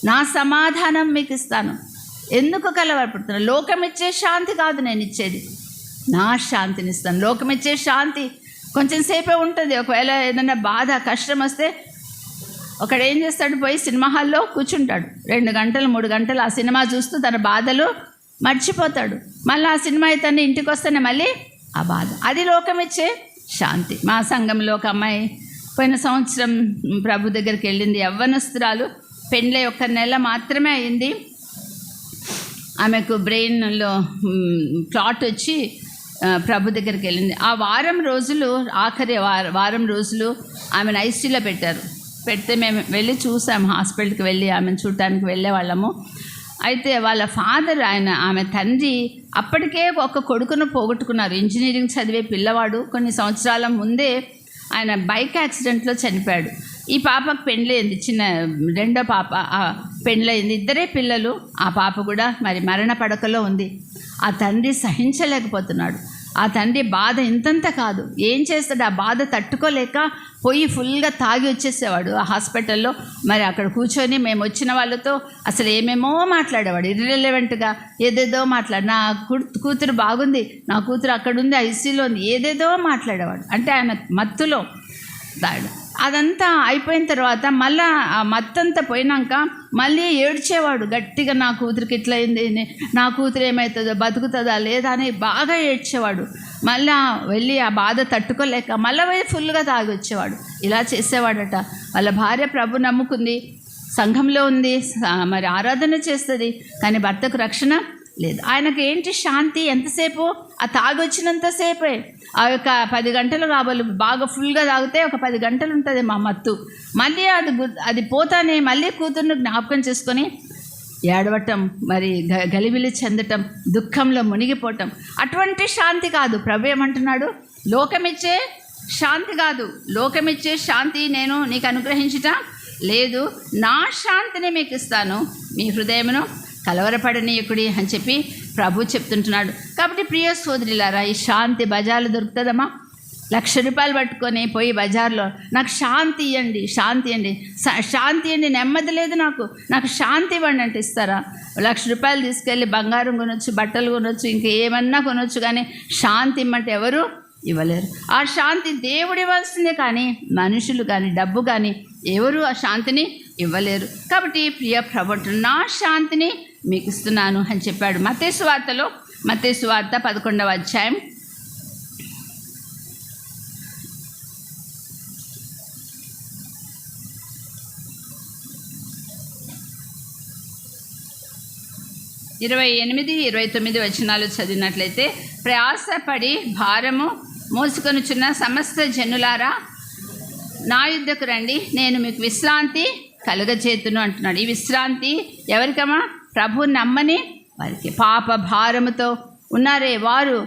నా సమాధానం మీకు ఇస్తాను. ఎందుకు కలవరపడుతున్నారు? లోకం ఇచ్చే శాంతి కాదు నేను ఇచ్చేది, నా శాంతిని ఇస్తాను. లోకం ఇచ్చే శాంతి కొంచెం సేపే ఉంటుంది. ఒకవేళ ఏదైనా బాధ, కష్టం వస్తే ఒకడు ఏం చేస్తాడు, పోయి సినిమా హాల్లో కూర్చుంటాడు 2 గంటలు 3 గంటలు ఆ సినిమా చూస్తూ తన బాధలు మర్చిపోతాడు. మళ్ళీ ఆ సినిమా అయితే ఇంటికి వస్తేనే మళ్ళీ ఆ బాధ. అది లోకం ఇచ్చే శాంతి. మా సంఘంలో ఒక అమ్మాయి పోయిన సంవత్సరం ప్రభు దగ్గరికి వెళ్ళింది. యవ్వనస్తురాలు, పెళ్ళై 1 నెల మాత్రమే అయింది. ఆమెకు బ్రెయిన్లో క్లాట్ వచ్చి ప్రభు దగ్గరికి వెళ్ళింది. ఆ వారం రోజులు, ఆఖరి వారం రోజులు ఆమెను ఐసీయూలో పెడితే మేము వెళ్ళి చూసాము. హాస్పిటల్కి వెళ్ళి ఆమెను చూడటానికి వెళ్ళేవాళ్ళము. అయితే వాళ్ళ ఫాదర్, ఆమె తండ్రి అప్పటికే ఒక కొడుకును పోగొట్టుకున్నారు. ఇంజనీరింగ్ చదివే పిల్లవాడు. కొన్ని సంవత్సరాల ముందే ఆయన బైక్ యాక్సిడెంట్లో చనిపోయాడు. ఈ పాపకు పెళ్ళయింది, చిన్న 2వ పాప పెళ్ళయింది, 2 పిల్లలు. ఆ పాప కూడా మరి మరణ పడకలో ఉంది. ఆ తండ్రి సహించలేకపోతున్నాడు. ఆ తండ్రి బాధ ఇంతంత కాదు, ఏం చేస్తాడు, ఆ బాధ తట్టుకోలేక పోయి ఫుల్గా తాగి వచ్చేసేవాడు ఆ హాస్పిటల్లో. మరి అక్కడ కూర్చొని మేము వచ్చిన వాళ్ళతో అసలు ఏమేమో మాట్లాడేవాడు, ఇర్రెలెవెంట్గా ఏదేదో నా కూతురు బాగుంది, నా కూతురు అక్కడుంది, ఐసీలో ఉంది, ఏదేదో మాట్లాడేవాడు. అంటే ఆయన మత్తులో తాడు. అదంతా అయిపోయిన తర్వాత మళ్ళీ ఆ మత్తంతా పోయినాక మళ్ళీ ఏడ్చేవాడు గట్టిగా, నా కూతురికి ఇట్లా అయింది, నా కూతురు ఏమవుతుందో, బతుకుతుందా లేదా అని బాగా ఏడ్చేవాడు. మళ్ళీ వెళ్ళి ఆ బాధ తట్టుకోలేక మళ్ళీ పోయి ఫుల్గా తాగి వచ్చేవాడు. ఇలా చేసేవాడట. వాళ్ళ భార్య ప్రభు నమ్ముకుంది, సంఘంలో ఉంది, మరి ఆరాధన చేస్తుంది, కానీ భర్తకు రక్షణ లేదు. ఆయనకు ఏంటి శాంతి? ఎంతసేపు? ఆ తాగొచ్చినంతసేపే. ఆ యొక్క 10 గంటలు కాబోలు బాగా ఫుల్గా తాగితే ఒక 10 గంటలు ఉంటుంది మా మత్తు. మళ్ళీ అది పోతానే మళ్ళీ కూతుర్ని జ్ఞాపకం చేసుకొని ఏడవటం, మరి గలిబిలి చెందటం, దుఃఖంలో మునిగిపోవటం. అటువంటి శాంతి కాదు. ప్రభు ఏమంటున్నాడు? లోకమిచ్చే శాంతి కాదు. లోకమిచ్చే శాంతి నేను నీకు అనుగ్రహించుట లేదు, నా శాంతిని మీకు ఇస్తాను, మీ హృదయమును కలవరపడనీయకుడి అని చెప్పి ప్రభు చెప్తుంటున్నాడు. కాబట్టి ప్రియ సోదరులారా, ఈ శాంతి బజార్లో దొరుకుతుందమ్మా? 1,00,000 రూపాయలు పట్టుకొని పోయి బజార్లో నాకు శాంతి ఇవ్వండి, శాంతి ఇవ్వండి, శాంతి ఇవ్వండి, నెమ్మది లేదు నాకు శాంతి ఇవ్వండి అంటే ఇస్తారా? 1,00,000 రూపాయలు తీసుకెళ్ళి బంగారం కొనొచ్చు, బట్టలు కొనొచ్చు, ఇంకా ఏమన్నా కొనొచ్చు, కానీ శాంతి ఇమ్మంటే ఎవరు ఇవ్వలేరు. ఆ శాంతి దేవుడు ఇవ్వాల్సిందే, కానీ మనుషులు కానీ డబ్బు కానీ ఎవరు ఆ శాంతిని ఇవ్వలేరు. కాబట్టి ప్రియ ప్రభు నా శాంతిని మీకు ఇస్తున్నాను అని చెప్పాడు. మత్తయి సువార్తలో, మత్తయి సువార్త 11వ అధ్యాయం 28, 29 వచనాలు చదివినట్లయితే, ప్రయాసపడి భారము మోసుకొనుచున్న సమస్త జనులారా నా యుద్ధకు రండి, నేను మీకు విశ్రాంతి కలుగచేతును అంటున్నాడు. ఈ విశ్రాంతి ఎవరికమ్మా? ప్రభు నమ్మని వారికి. పాప భారముతో ఉన్నారే వాళ్ళు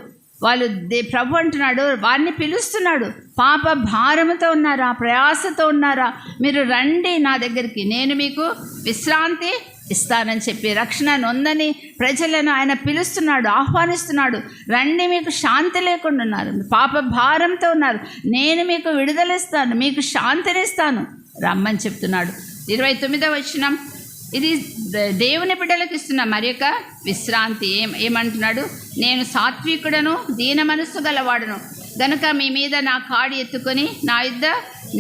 ప్రభు అంటున్నాడు, వారిని పిలుస్తున్నాడు. పాప భారముతో ఉన్నారా, ప్రయాసతో ఉన్నారా, మీరు రండి నా దగ్గరికి, నేను మీకు విశ్రాంతి ఇస్తానని చెప్పి రక్షణ నొందని ప్రజలను ఆయన పిలుస్తున్నాడు, ఆహ్వానిస్తున్నాడు. రండి, మీకు శాంతి లేకుండా ఉన్నారు, పాప భారంతో ఉన్నారు, నేను మీకు విడుదలిస్తాను, మీకు శాంతినిస్తాను, రమ్మని చెప్తున్నాడు. 29వ వచనం, ఇది దేవుని బిడ్డలకు ఇస్తున్న మరి యొక్క విశ్రాంతి. ఏమంటున్నాడు? నేను సాత్వికుడను, దీన మనస్సు గలవాడును గనుక మీ మీద నా కాడి ఎత్తుకొని నా యుద్ధ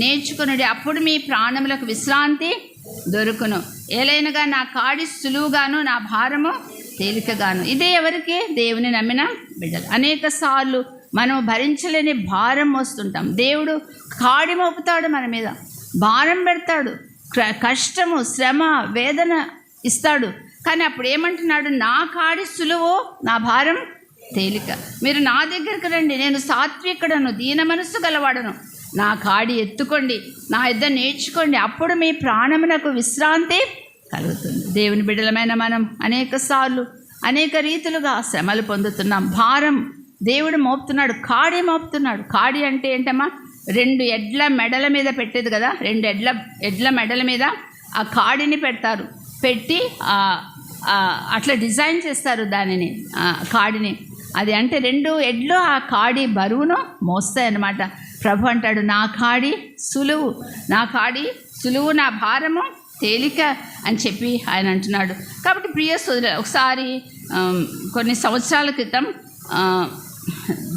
నేర్చుకునుడి, అప్పుడు మీ ప్రాణములకు విశ్రాంతి దొరుకును. ఏలైనగా నా కాడి సులువుగాను, నా భారము తేలికగాను. ఇదే ఎవరికి? దేవుని నమ్మిన బిడ్డలు. అనేక సార్లు మనం భరించలేని భారం మోస్తుంటాం. దేవుడు కాడి మోపుతాడు, మన మీద భారం పెడతాడు, కష్టము, శ్రమ, వేదన ఇస్తాడు. కానీ అప్పుడు ఏమంటున్నాడు? నా కాడి సులువు, నా భారం తేలిక. మీరు నా దగ్గరికి రండి, నేను సాత్వికుడను, దీన మనస్సు గలవాడను, నా కాడి ఎత్తుకోండి, నా యుద్ధ నేర్చుకోండి, అప్పుడు మీ ప్రాణమునకు విశ్రాంతి కలుగుతుంది. దేవుని బిడ్డలమైన మనం అనేక సార్లు అనేక రీతులుగా శ్రమలు పొందుతున్నాం. భారం దేవుడు మోపుతున్నాడు, కాడి మోపుతున్నాడు. కాడి అంటే ఏంటమ్మా? 2 ఎడ్ల మెడల మీద పెట్టేది కదా, 2 ఎడ్ల మెడల మీద ఆ కాడిని పెడతారు, పెట్టి అట్లా డిజైన్ చేస్తారు దానిని, కాడిని. అది అంటే 2 ఎడ్లు ఆ కాడి బరువును మోస్తాయన్నమాట. ప్రభు అంటాడు, నా కాడి సులువు, నా కాడి సులువు, నా భారము తేలిక అని చెప్పి ఆయన అంటున్నాడు. కాబట్టి ప్రియ సోదరులు, ఒకసారి కొన్ని సంవత్సరాల క్రితం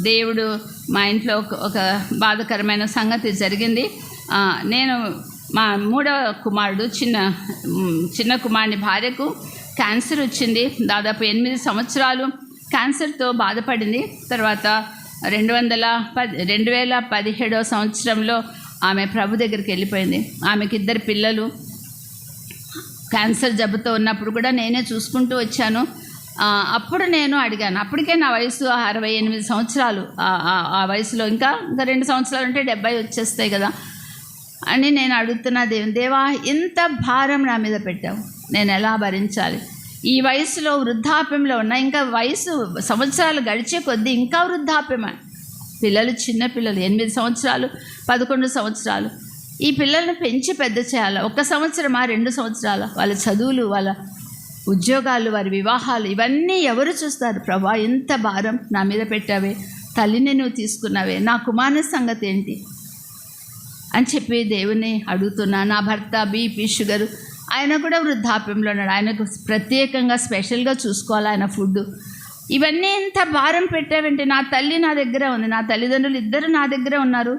దేవుడు మా ఇంట్లో ఒక బాధాకరమైన సంగతి జరిగింది. నేను మా మూడవ కుమారుడు చిన్న కుమారుని భార్యకు క్యాన్సర్ వచ్చింది. దాదాపు 8 సంవత్సరాలు క్యాన్సర్తో బాధపడింది. తర్వాత 2017 సంవత్సరంలో ఆమె ప్రభు దగ్గరికి వెళ్ళిపోయింది. ఆమెకి 2 పిల్లలు. క్యాన్సర్ జబ్బుతో ఉన్నప్పుడు కూడా నేనే చూసుకుంటూ వచ్చాను. అప్పుడు నేను అడిగాను, అప్పటికే నా వయసు 68 సంవత్సరాలు. ఆ వయసులో ఇంకా 2 సంవత్సరాలు ఉంటే 70 వచ్చేస్తాయి కదా అని నేను అడుగుతున్నా, దేవా ఇంత భారం నా మీద పెట్టావు, నేను ఎలా భరించాలి? ఈ వయసులో వృద్ధాప్యంలో ఉన్న, ఇంకా వయసు సంవత్సరాలు గడిచే కొద్దీ ఇంకా వృద్ధాప్యమే. పిల్లలు చిన్నపిల్లలు 8 సంవత్సరాలు 11 సంవత్సరాలు. ఈ పిల్లల్ని పెంచి పెద్ద చేయాలి. 1 సంవత్సరమా 2 సంవత్సరాల? వాళ్ళ చదువులు, వాళ్ళ ఉద్యోగాలు, వారి వివాహాలు, ఇవన్నీ ఎవరు చూస్తారు? ప్రభా ఎంత భారం నా మీద పెట్టావే, తల్లిని నువ్వు తీసుకున్నావే, నా కుమారుని సంగతి ఏంటి అని చెప్పి దేవుని అడుగుతున్నా. నా భర్త బీపీ షుగరు, ఆయన కూడా వృద్ధాప్యంలో ఉన్నాడు. ఆయనకు ప్రత్యేకంగా స్పెషల్గా చూసుకోవాలి ఆయన ఫుడ్. ఇవన్నీ ఇంత భారం పెట్టావంటే, నా తల్లి నా దగ్గర ఉంది, నా తల్లిదండ్రులు 2 నా దగ్గర ఉన్నారు.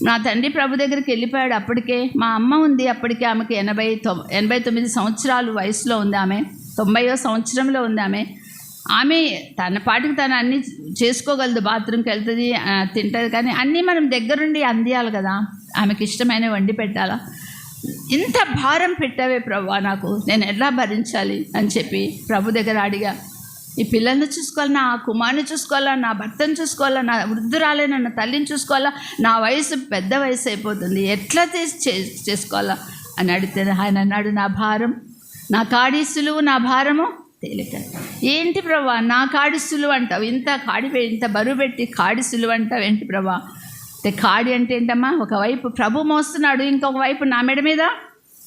నా తండ్రి ప్రభు దగ్గరికి వెళ్ళిపోయాడు అప్పటికే. మా అమ్మ ఉంది అప్పటికే, ఆమెకి 89 సంవత్సరాలు వయసులో ఉంది. ఆమె 90వ సంవత్సరంలో ఉంది. ఆమె తన పాటికి తను అన్నీ చేసుకోగలదు, బాత్రూమ్కి వెళ్తుంది, తింటుంది. కానీ అన్నీ మనం దగ్గరుండి అందియాలి కదా, ఆమెకి ఇష్టమైనవి వండి పెట్టాలా. ఇంత భారం పెట్టావే ప్రభు, నాకు నేను ఎలా భరించాలి అని చెప్పి ప్రభు దగ్గర అడిగా. ఈ పిల్లల్ని చూసుకోవాలా, నా కుమారుని చూసుకోవాలా, నా భర్తను చూసుకోవాలా, నా వృద్ధురాలే నా తల్లిని చూసుకోవాలా, నా వయసు పెద్ద వయసు అయిపోతుంది, ఎట్లా చేసుకోవాలా అని అడిగితే ఆయన అన్నాడు, నా భారం నా కాడి సులువు, నా భారము తేలిక. ఏంటి ప్రభా నా కాడి సులువు అంటావు? ఇంత బరువు పెట్టి కాడి సులువు అంటావు ఏంటి ప్రభా? అంటే కాడి అంటే ఏంటమ్మా? ఒకవైపు ప్రభు మోస్తున్నాడు, ఇంకొక వైపు నా మెడ మీద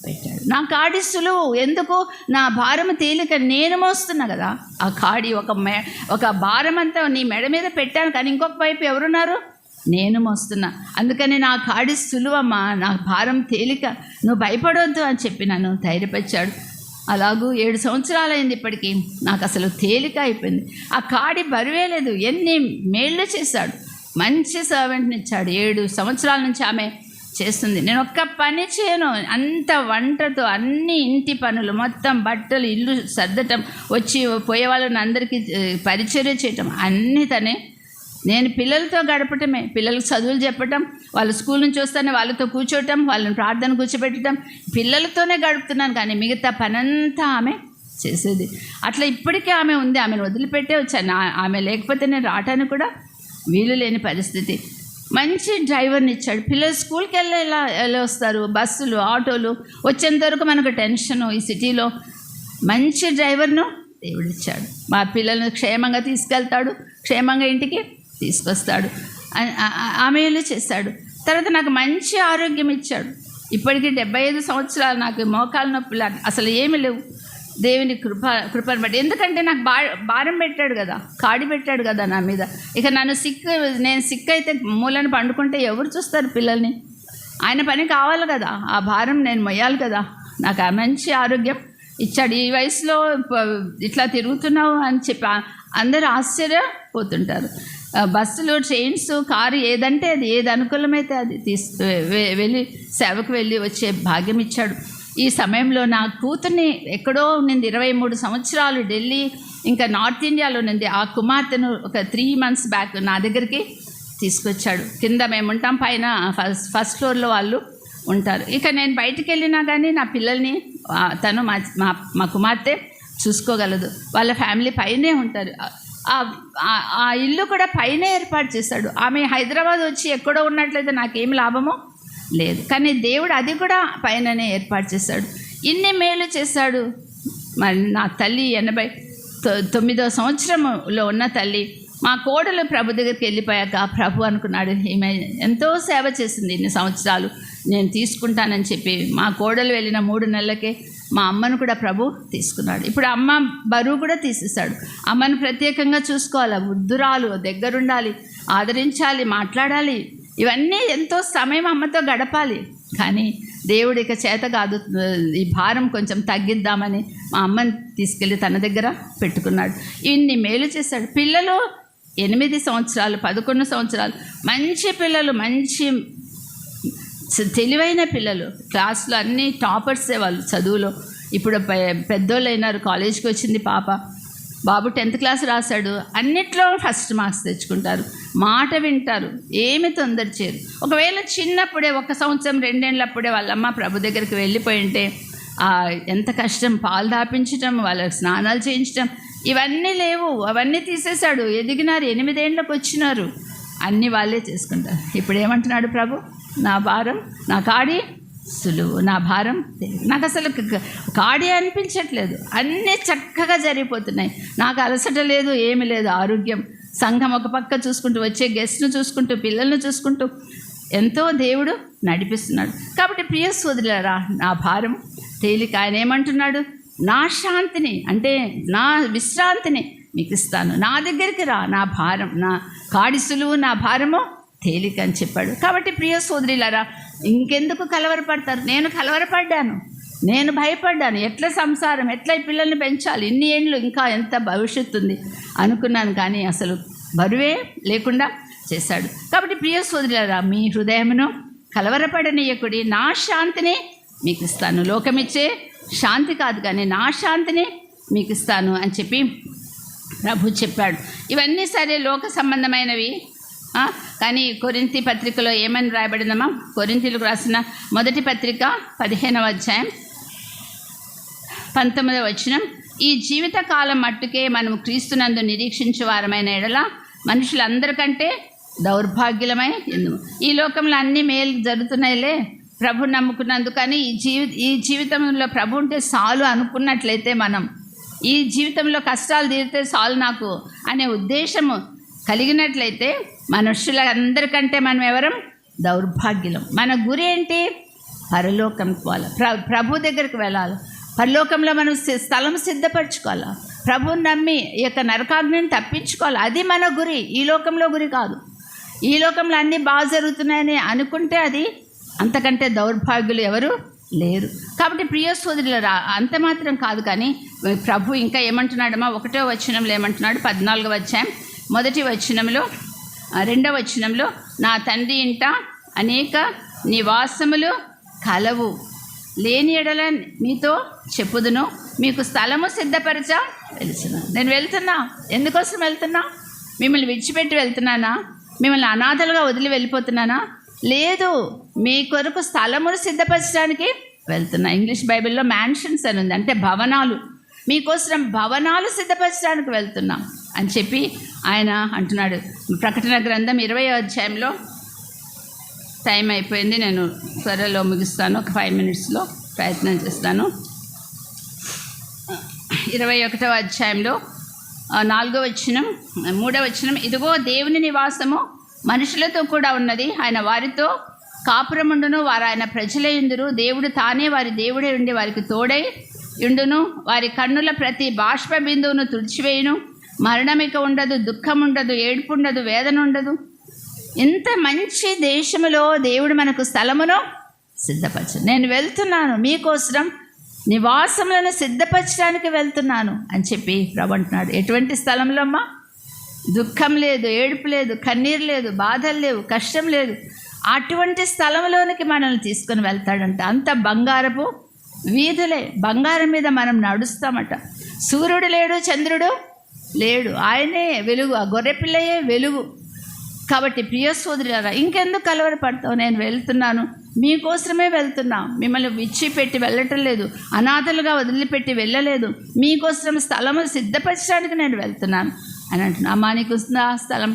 పెట్టాడు. నా కాడి సులువు ఎందుకు? నా భారము తేలిక, నేను మోస్తున్నా కదా. ఆ కాడి ఒక భారం అంతా నీ మెడ మీద పెట్టాను, కానీ ఇంకొక వైపు ఎవరున్నారు? నేను మోస్తున్నా. అందుకని నా కాడి సులువమ్మా, నా భారం తేలిక, నువ్వు భయపడవద్దు అని చెప్పి నన్ను ధైర్యపరిచాడు. అలాగూ 7 సంవత్సరాలైంది ఇప్పటికీ. నాకు అసలు తేలిక అయిపోయింది. ఆ కాడి బరువే లేదు. ఎన్ని మేళ్ళు చేశాడు, మంచి సర్వెంట్ని ఇచ్చాడు. 7 సంవత్సరాల నుంచి ఆమె చేస్తుంది. నేను ఒక్క పని చేయను, అంత వంటతో అన్ని ఇంటి పనులు మొత్తం, బట్టలు, ఇల్లు సర్దటం, వచ్చి పోయే వాళ్ళని అందరికీ పరిచర్య చేయటం అన్నీ తనే. నేను పిల్లలతో గడపటమే, పిల్లలకు చదువులు చెప్పటం, వాళ్ళ స్కూల్ నుంచి వస్తానే వాళ్ళతో కూర్చోవటం, వాళ్ళని ప్రార్థన కూర్చోబెట్టడం, పిల్లలతోనే గడుపుతున్నాను. కానీ మిగతా పనంతా ఆమె చేసేది. అట్లా ఇప్పటికీ ఆమె ఉంది. ఆమెను వదిలిపెట్టే వచ్చాను. ఆమె లేకపోతే నేను రావటానికి కూడా వీలు లేని పరిస్థితి. మంచి డ్రైవర్ని ఇచ్చాడు. పిల్లలు స్కూల్కి ఎలా వస్తారు, బస్సులు, ఆటోలు, వచ్చేంత వరకు మనకు టెన్షను. ఈ సిటీలో మంచి డ్రైవర్ను దేవుడు ఇచ్చాడు. మా పిల్లల్ని క్షేమంగా తీసుకెళ్తాడు, క్షేమంగా ఇంటికి తీసుకొస్తాడు. ఆమెలు చేశాడు. తర్వాత నాకు మంచి ఆరోగ్యం ఇచ్చాడు. ఇప్పటికీ 75 సంవత్సరాలు. నాకు మోకాలు నొప్పులు అసలు ఏమీ లేవు, దేవుని కృపను బట్టి. ఎందుకంటే నాకు భారం పెట్టాడు కదా, కాడి పెట్టాడు కదా నా మీద. ఇక నేను సిక్ అయితే మూలను పండుకుంటే ఎవరు చూస్తారు పిల్లల్ని? ఆయన పని కావాలి కదా, ఆ భారం నేను మొయ్యాలి కదా. నాకు ఆ మంచి ఆరోగ్యం ఇచ్చాడు. ఈ వయసులో ఇట్లా తిరుగుతున్నావు అని చెప్పి అందరూ ఆశ్చర్యపోతుంటారు. బస్సులు, ట్రైన్స్, కారు, ఏదంటే అది, ఏది అనుకూలమైతే అది వెళ్ళి సేవకు వెళ్ళి వచ్చే భాగ్యం ఇచ్చాడు. ఈ సమయంలో నా కూతుర్ని ఎక్కడో నింది 23 సంవత్సరాలు ఢిల్లీ, ఇంకా నార్త్ ఇండియాలో నింది. ఆ కుమార్తెను ఒక 3 months బ్యాక్ నా దగ్గరికి తీసుకొచ్చాడు. కింద మేము ఉంటాం, పైన ఫస్ట్ ఫ్లోర్లో వాళ్ళు ఉంటారు. ఇక నేను బయటికి వెళ్ళినా కానీ నా పిల్లల్ని తను మా కుమార్తె చూసుకోగలదు. వాళ్ళ ఫ్యామిలీ పైనే ఉంటారు. ఆ ఇల్లు కూడా పైనే ఏర్పాటు చేశాడు. ఆమె హైదరాబాద్ వచ్చి ఎక్కడో ఉన్నట్లయితే నాకేమి లాభమో లేదు. కానీ దేవుడు అది కూడా పైననే ఏర్పాటు చేశాడు. ఇన్ని మేలు చేశాడు. మరి నా తల్లి 89వ సంవత్సరంలో ఉన్న తల్లి, మా కోడలు ప్రభు దగ్గరికి వెళ్ళిపోయాక ప్రభు అనుకున్నాడు, ఈమె ఎంతో సేవ చేసింది ఇన్ని సంవత్సరాలు, నేను తీసుకుంటానని చెప్పి మా కోడలు వెళ్ళిన 3 నెలలకే మా అమ్మను కూడా ప్రభు తీసుకున్నాడు. ఇప్పుడు అమ్మ బరువు కూడా తీసేశాడు. అమ్మను ప్రత్యేకంగా చూసుకోవాలి, వృద్ధురాలు, దగ్గరుండాలి, ఆదరించాలి, మాట్లాడాలి. ఇవన్నీ ఎంతో సమయం అమ్మతో గడపాలి. కానీ దేవుడు ఇక చేత కాదు, ఈ భారం కొంచెం తగ్గిద్దామని మా అమ్మని తీసుకెళ్ళి తన దగ్గర పెట్టుకున్నాడు. ఇన్ని మేలు చేశాడు. పిల్లలు 8 సంవత్సరాలు, 11 సంవత్సరాలు, మంచి పిల్లలు, మంచి తెలివైన పిల్లలు, క్లాస్లో అన్ని టాపర్సే వాళ్ళు చదువులో. ఇప్పుడు పెద్దోళ్ళు అయినారు, కాలేజీకి వచ్చింది పాప, బాబు 10th క్లాస్ రాశాడు, అన్నిట్లో ఫస్ట్ మార్క్స్ తెచ్చుకుంటారు, మాట వింటారు, ఏమి తొందర చేయరు. ఒకవేళ చిన్నప్పుడే 1 సంవత్సరం 2 ఏళ్ళప్పుడే వాళ్ళమ్మ ప్రభు దగ్గరికి వెళ్ళిపోయి ఉంటే ఎంత కష్టం, పాలు దాపించటం, వాళ్ళకి స్నానాలు చేయించటం, ఇవన్నీ లేవు, అవన్నీ తీసేశాడు. ఎదిగినారు, 8 ఏళ్ళకి వచ్చినారు, అన్నీ వాళ్ళే చేసుకుంటారు. ఇప్పుడు ఏమంటున్నాడు ప్రభు, నా భారం నా కాడి సులువు, నా భారం నాకు అసలు కాడి అనిపించట్లేదు, అన్నీ చక్కగా జరిగిపోతున్నాయి, నాకు అలసట లేదు, ఏమి లేదు, ఆరోగ్యం, సంఘం ఒక పక్క చూసుకుంటూ, వచ్చే గెస్ట్ను చూసుకుంటూ, పిల్లల్ని చూసుకుంటూ ఎంతో దేవుడు నడిపిస్తున్నాడు. కాబట్టి ప్రియ సోదరులారా, నా భారం తేలిక. ఆయన ఏమంటున్నాడు, నా శాంతిని అంటే నా విశ్రాంతిని మీకు ఇస్తాను, నా దగ్గరికి రా, నా భారం నా కాడి సులువు, నా భారము తేలిక అని చెప్పాడు. కాబట్టి ప్రియ సోదరులారా, ఇంకెందుకు కలవరపడతారు? నేను కలవరపడ్డాను, నేను భయపడ్డాను, ఎట్లా సంసారం, ఎట్లా ఈ పిల్లల్ని పెంచాలి, ఇన్ని ఏండ్లు ఇంకా ఎంత భవిష్యత్తు ఉంది అనుకున్నాను, కానీ అసలు బరువే లేకుండా చేశాడు. కాబట్టి ప్రియ సోదరులారా, మీ హృదయమును కలవరపడనీయకుడి, నా శాంతిని మీకు ఇస్తాను, లోకమిచ్చే శాంతి కాదు కానీ నా శాంతిని మీకు ఇస్తాను అని చెప్పి ప్రభు చెప్పాడు. ఇవన్నీ సరే లోక సంబంధమైనవి, కానీ కొరింథీ పత్రికలో ఏమని రాయబడిందమ్మా? కొరింథీలకు రాసిన మొదటి పత్రిక 15వ అధ్యాయం 19వ వచనం, ఈ జీవిత కాలం మట్టుకే మనం క్రీస్తునందు నిరీక్షించే వారమైన ఎడల మనుషులందరికంటే దౌర్భాగ్యులమై ఎందుకు? ఈ లోకంలో అన్ని మేలు జరుగుతున్నాయిలే ప్రభు నమ్ముకున్నందుకు, కానీ ఈ జీవితంలో ప్రభు ఉంటే చాలు అనుకున్నట్లయితే, మనం ఈ జీవితంలో కష్టాలు తీరితే చాలు నాకు అనే ఉద్దేశము కలిగినట్లయితే మనుషులందరికంటే మనం ఎవరం? దౌర్భాగ్యులం. మన గురి ఏంటి? పరలోకంకి పోవాలి, ప్రభు దగ్గరికి వెళ్ళాలి, పరలోకంలో మనం స్థలం సిద్ధపరచుకోవాలి, ప్రభుని నమ్మి ఈ యొక్క నరకాగ్నిని తప్పించుకోవాలి. అది మన గురి, ఈ లోకంలో గురి కాదు. ఈ లోకంలో అన్నీ బాగా జరుగుతున్నాయని అనుకుంటే అది అంతకంటే దౌర్భాగ్యులు ఎవరు లేరు. కాబట్టి ప్రియ సోదరులారా, అంత మాత్రం కాదు, కానీ ప్రభు ఇంకా ఏమంటున్నాడమ్మా? 1వ వచనంలో ఏమంటున్నాడు? 14వ అధ్యాయం 1వ వచనంలో 2వ వచనంలో, నా తండ్రి ఇంట అనేక నివాసములు కలవు, లేని ఎడల మీతో చెప్పుదును, మీకు స్థలము సిద్ధపరచ వెళ్తున్నా. నేను వెళ్తున్నా, ఎందుకోసం వెళ్తున్నా? మిమ్మల్ని విడిచిపెట్టి వెళ్తున్నానా? మిమ్మల్ని అనాథలుగా వదిలి వెళ్ళిపోతున్నానా? లేదు, మీ కొరకు స్థలమును సిద్ధపరచడానికి వెళ్తున్నా. ఇంగ్లీష్ బైబిల్లో మ్యాన్షన్స్ అని ఉంది, అంటే భవనాలు, మీకోసం భవనాలు సిద్ధపరచడానికి వెళ్తున్నాం అని చెప్పి ఆయన అంటున్నాడు. ప్రకటన గ్రంథం 20వ అధ్యాయంలో, టైం అయిపోయింది, నేను త్వరలో ముగిస్తాను, ఒక 5 నిమిషాల్లో ప్రయత్నం చేస్తాను. 21వ అధ్యాయంలో 4వ వచనం 3వ వచనం, ఇదిగో దేవుని నివాసము మనుషులతో కూడా ఉన్నది, ఆయన వారితో కాపురముండును, వారు ఆయన ప్రజలే ఉందురు, దేవుడు తానే వారి దేవుడే ఉండి వారికి తోడై ఉండును, వారి కన్నుల ప్రతి బాష్ప బిందువును తుడిచివేయును, మరణమిక ఉండదు, దుఃఖం ఉండదు, ఏడుపు ఉండదు, వేదన ఉండదు. ఇంత మంచి దేశములో దేవుడు మనకు స్థలమును సిద్ధపరచు. నేను వెళ్తున్నాను, మీకోసం నివాసములను సిద్ధపరచడానికి వెళ్తున్నాను అని చెప్పి ప్రభు అంటున్నాడు. ఎటువంటి స్థలంలో అమ్మా? దుఃఖం లేదు, ఏడుపు లేదు, కన్నీరు లేదు, బాధలు లేవు, కష్టం లేదు. అటువంటి స్థలంలోనికి మనల్ని తీసుకొని వెళ్తాడంట. అంత బంగారపు వీధులే, బంగారం మీద మనం నడుస్తామట. సూర్యుడు లేడు, చంద్రుడు లేడు, ఆయనే వెలుగు, ఆ గొర్రెపిల్లయే వెలుగు. కాబట్టి ప్రియ సోదరులారా, ఇంకెందుకు కలవరపడతావు? నేను వెళ్తున్నాను, మీకోసమే వెళ్తున్నా, మిమ్మల్ని విడిచిపెట్టి వెళ్ళటం లేదు, అనాథలుగా వదిలిపెట్టి వెళ్ళలేదు, మీకోసం స్థలము సిద్ధపరచడానికి నేను వెళ్తున్నాను అని అంటున్నా. అమ్మా, నీకు ఉందా స్థలం?